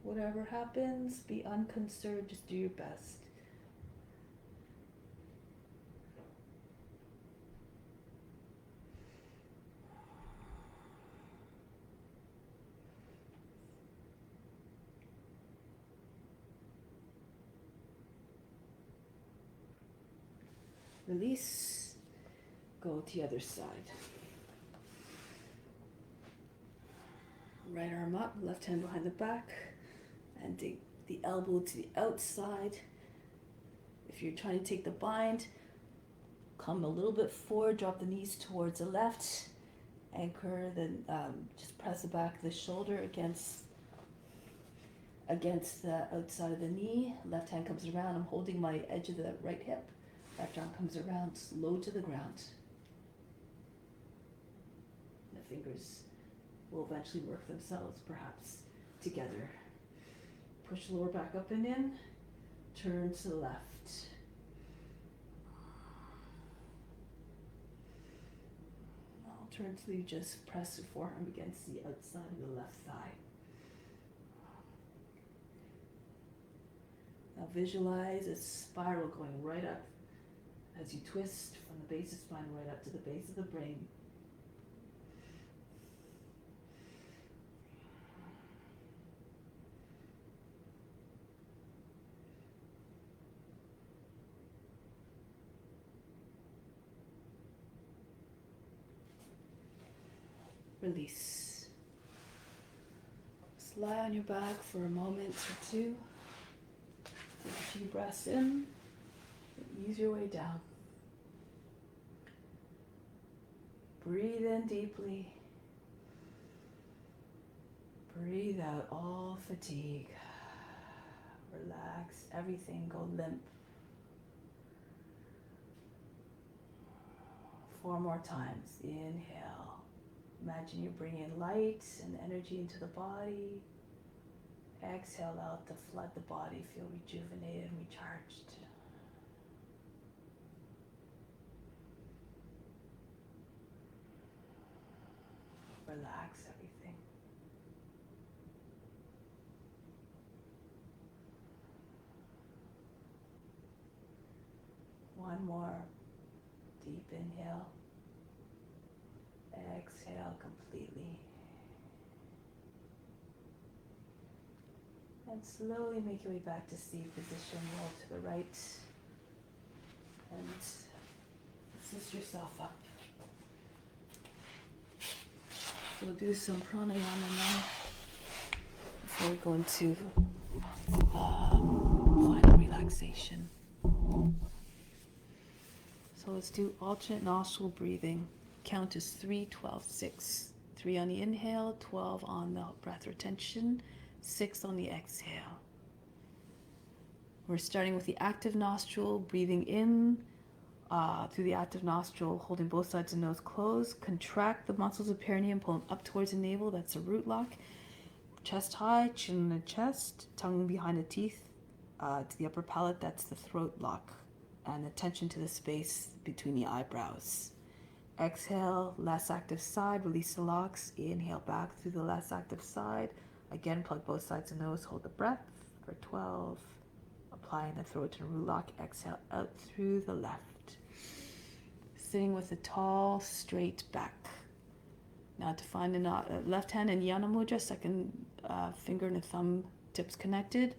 Whatever happens, be unconcerned. Just do your best. Release, go to the other side. Right arm up, left hand behind the back, and dig the elbow to the outside. If you're trying to take the bind, come a little bit forward, drop the knees towards the left, anchor, then just press the back of the shoulder against the outside of the knee. Left hand comes around, I'm holding my edge of the right hip. Left arm comes around, slow to the ground. The fingers will eventually work themselves, perhaps, together. Push the lower back up and in. Turn to the left. Alternately, just press your forearm against the outside of the left thigh. Now visualize a spiral going right up as you twist from the base of the spine right up to the base of the brain. Release. Just lie on your back for a moment or two. Take a few breaths in. Ease your way down. Breathe in deeply. Breathe out all fatigue. Relax everything, go limp. 4 more times. Inhale. Imagine you're bringing light and energy into the body. Exhale out to flood the body. Feel rejuvenated and recharged. Relax everything. One more deep inhale. Exhale completely. And slowly make your way back to seated position. Roll to the right. And assist yourself up. We'll do some pranayama now before we go into final relaxation. So let's do alternate nostril breathing. Count as 3, 12, 6. 3 on the inhale, 12 on the breath retention, 6 on the exhale. We're starting with the active nostril, breathing in through the active nostril, holding both sides of the nose closed. Contract the muscles of perineum, pull them up towards the navel. That's a root lock. Chest high, chin in the chest, tongue behind the teeth to the upper palate. That's the throat lock. And attention to the space between the eyebrows. Exhale, less active side, release the locks. Inhale back through the less active side. Again, plug both sides of the nose, hold the breath for 12. Applying the throat to the root lock. Exhale out through the left. Sitting with a tall, straight back. Now to find the left hand in Yana Mudra, second finger and the thumb tips connected.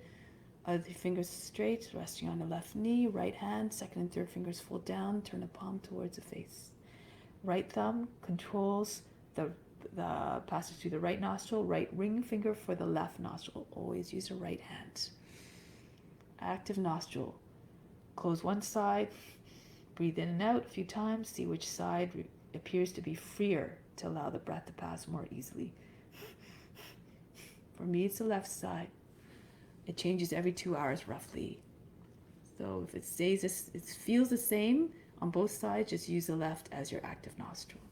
Other fingers straight, resting on the left knee. Right hand, second and third fingers fold down. Turn the palm towards the face. Right thumb controls the passage through the right nostril. Right ring finger for the left nostril. Always use the right hand. Active nostril. Close one side. Breathe in and out a few times. See which side appears to be freer to allow the breath to pass more easily. For me, it's the left side. It changes every 2 hours roughly. So if it feels the same on both sides, just use the left as your active nostril.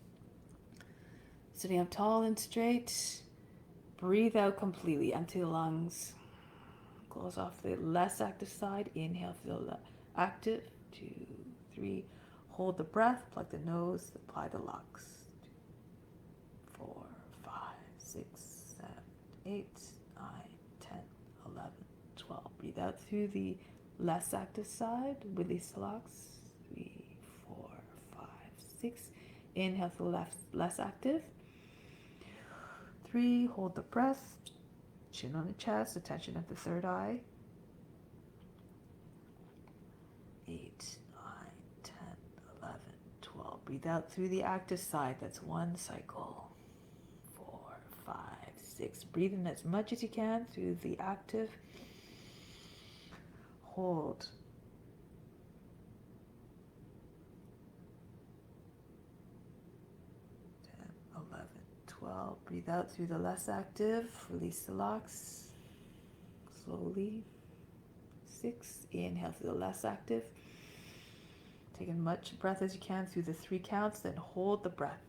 Sitting up tall and straight. Breathe out completely. Empty the lungs. Close off the less active side. Inhale, feel the active. 2, 3. Hold the breath. Plug the nose. Apply the locks. 4, 5, 6, 7, 8, 9, 10, 11, 12. Breathe out through the less active side. Release the locks. 3, 4, 5, 6. Inhale for the left, less active. 3. Hold the breath. Chin on the chest. Attention at the third eye. 8, 9, 10, 11, 12. Breathe out through the active side. That's one cycle. 4, 5, 6. Breathe in as much as you can through the active. Hold. 10, 11, 12. Breathe out through the less active. Release the locks. Slowly. 6. Inhale through the less active. Take as much breath as you can through the 3 counts, then hold the breath.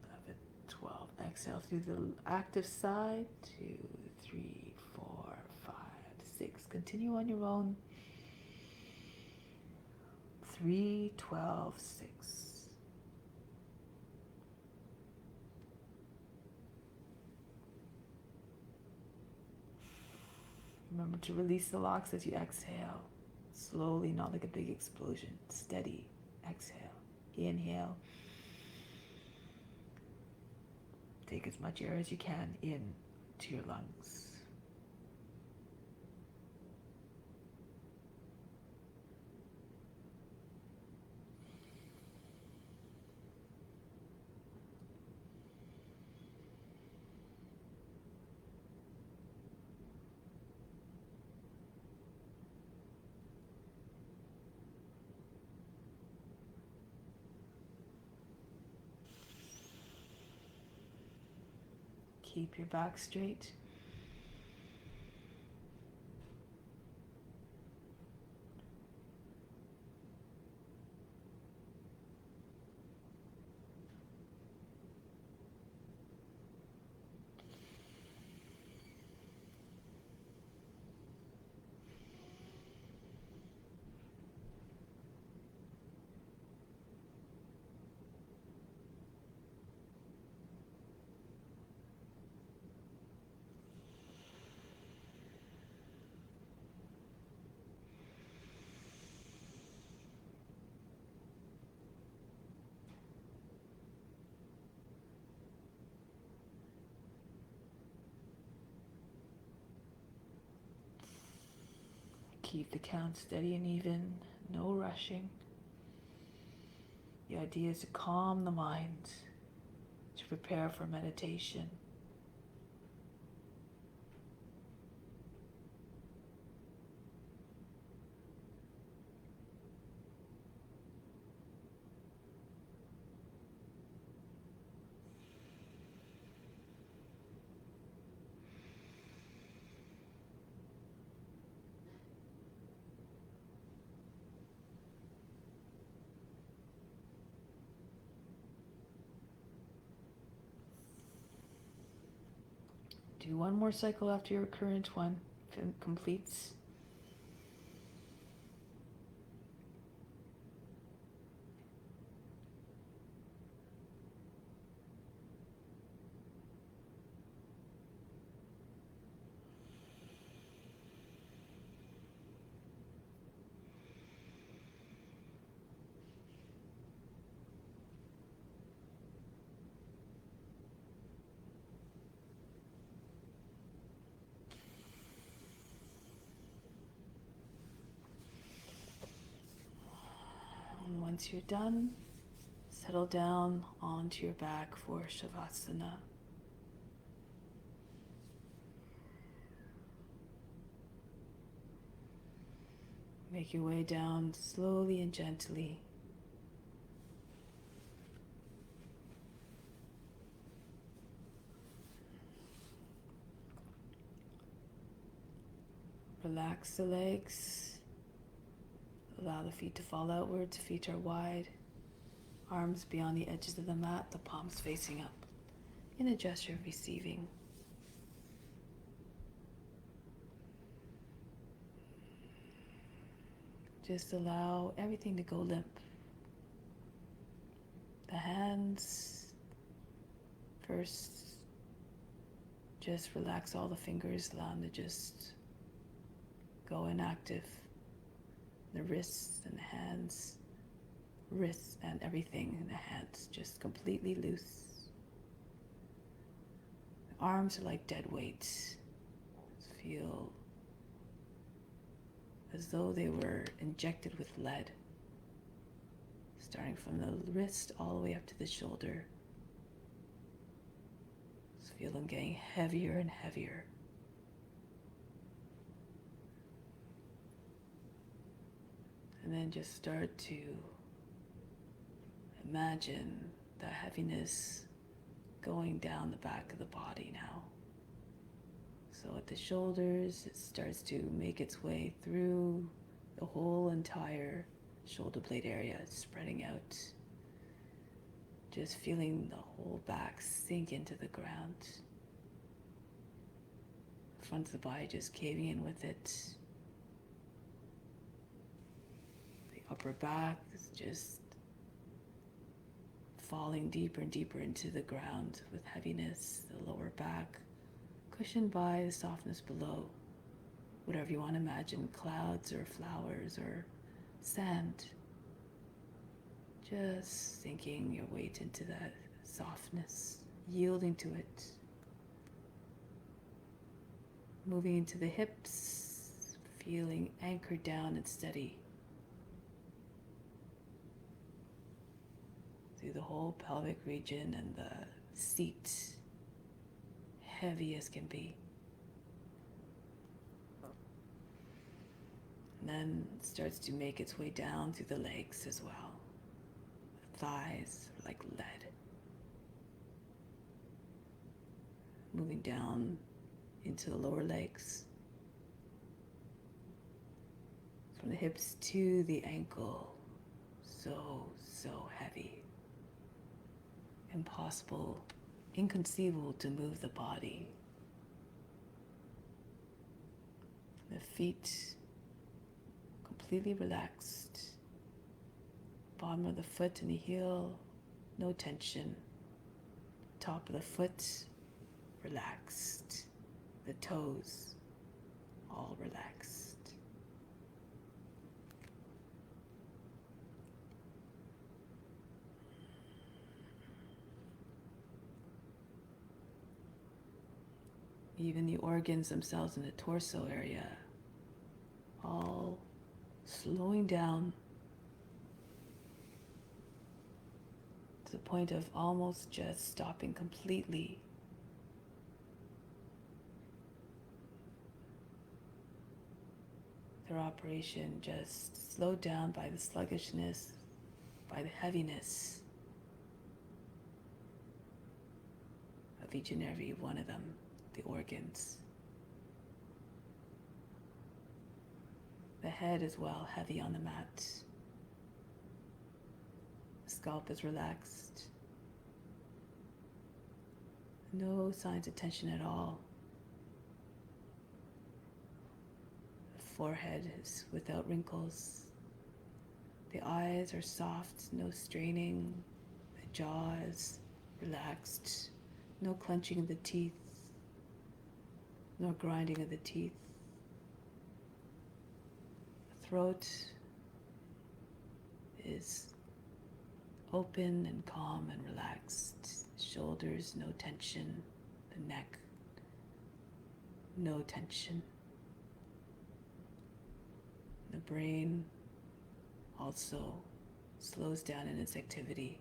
11, 12. Exhale through the active side. 2, 3, 4, 5, 6. Continue on your own. 3, 12, 6. Remember to release the locks as you exhale. Slowly, not like a big explosion. Steady. Exhale. Inhale. Take as much air as you can in to your lungs. Keep your back straight. Keep the count steady and even, no rushing. The idea is to calm the mind, to prepare for meditation. Do one more cycle after your current one completes. And once you're done, settle down onto your back for Shavasana. Make your way down slowly and gently. Relax the legs. Allow the feet to fall outwards. Feet are wide. Arms beyond the edges of the mat, the palms facing up in a gesture of receiving. Just allow everything to go limp. The hands, first, just relax all the fingers, allow them to just go inactive. The wrists and the hands, wrists and everything in the hands, just completely loose. The arms are like dead weights. Feel as though they were injected with lead, starting from the wrist all the way up to the shoulder. Just feel them getting heavier and heavier. And then just start to imagine the heaviness going down the back of the body now. So at the shoulders, it starts to make its way through the whole entire shoulder blade area, spreading out. Just feeling the whole back sink into the ground. The front of the body just caving in with it. The upper back is just falling deeper and deeper into the ground with heaviness. The lower back cushioned by the softness below. Whatever you want to imagine, clouds or flowers or sand. Just sinking your weight into that softness, yielding to it. Moving into the hips, feeling anchored down and steady. Through the whole pelvic region and the seat, heavy as can be. And then it starts to make its way down through the legs as well. The thighs are like lead. Moving down into the lower legs. From the hips to the ankle. So heavy. Impossible, inconceivable to move the body. The feet completely relaxed. Bottom of the foot and the heel, no tension. Top of the foot, relaxed. The toes, all relaxed. Even the organs themselves in the torso area, all slowing down to the point of almost just stopping completely. Their operation just slowed down by the sluggishness, by the heaviness of each and every one of them. The organs. The head as well, heavy on the mat. The scalp is relaxed. No signs of tension at all. forehead is without wrinkles. The eyes are soft, no straining. The jaw is relaxed, no clenching of the teeth, nor grinding of the teeth. The throat is open and calm and relaxed. Shoulders, no tension. The neck, no tension. The brain also slows down in its activity.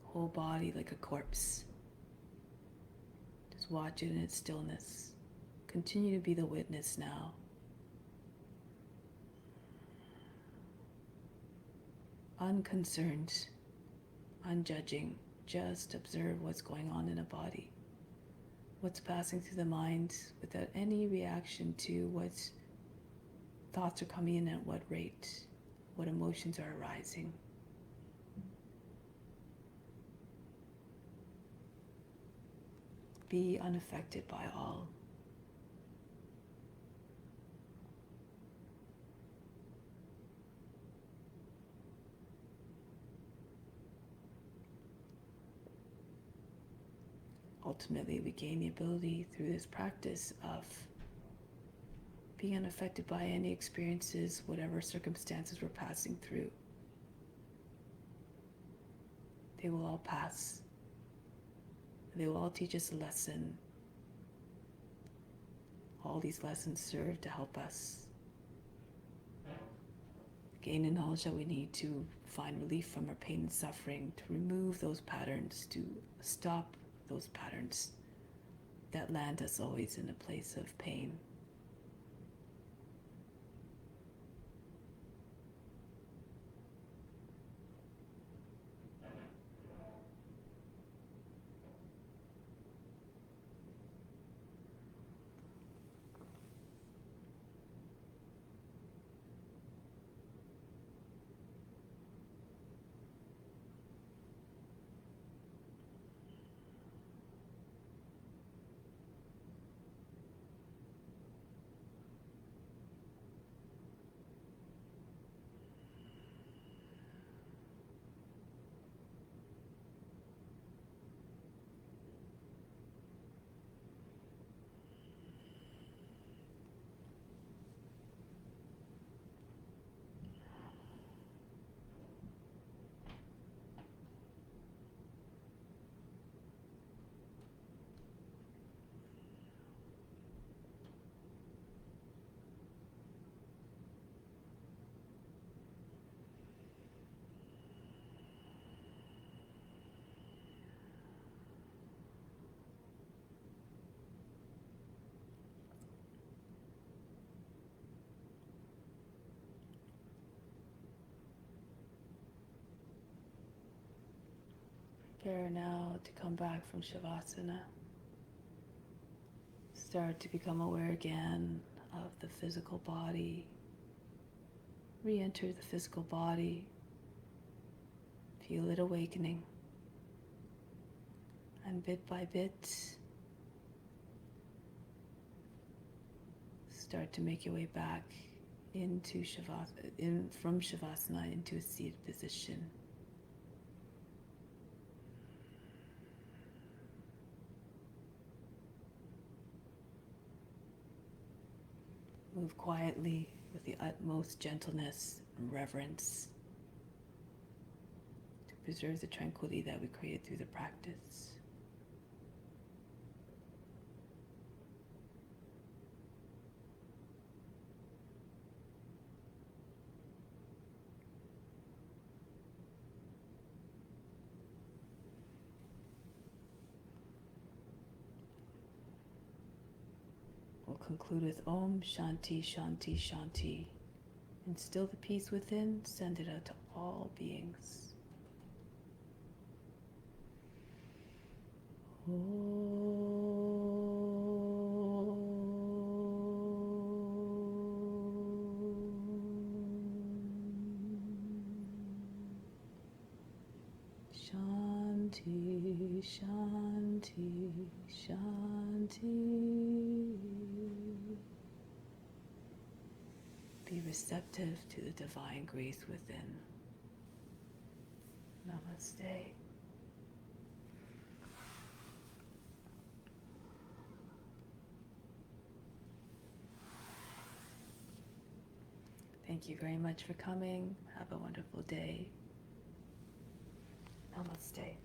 Whole body like a corpse. Just watch it in its stillness. Continue to be the witness now. Unconcerned, unjudging, just observe what's going on in a body. What's passing through the mind without any reaction to what thoughts are coming in at what rate, what emotions are arising. Be unaffected by all. Ultimately, we gain the ability through this practice of being unaffected by any experiences, whatever circumstances we're passing through. They will all pass. They will all teach us a lesson. All these lessons serve to help us gain the knowledge that we need to find relief from our pain and suffering, to remove those patterns, to stop those patterns that land us always in a place of pain. Prepare now to come back from Shavasana. Start to become aware again of the physical body. Re-enter the physical body. Feel it awakening. And bit by bit, start to make your way back into Shavasana, from Shavasana into a seated position. Move quietly with the utmost gentleness and reverence to preserve the tranquility that we created through the practice. We'll conclude with Om Shanti Shanti Shanti. Instill the peace within, send it out to all beings. Shanti, Shanti, Shanti. Be receptive to the divine grace within. Namaste. Thank you very much for coming. Have a wonderful day. Namaste.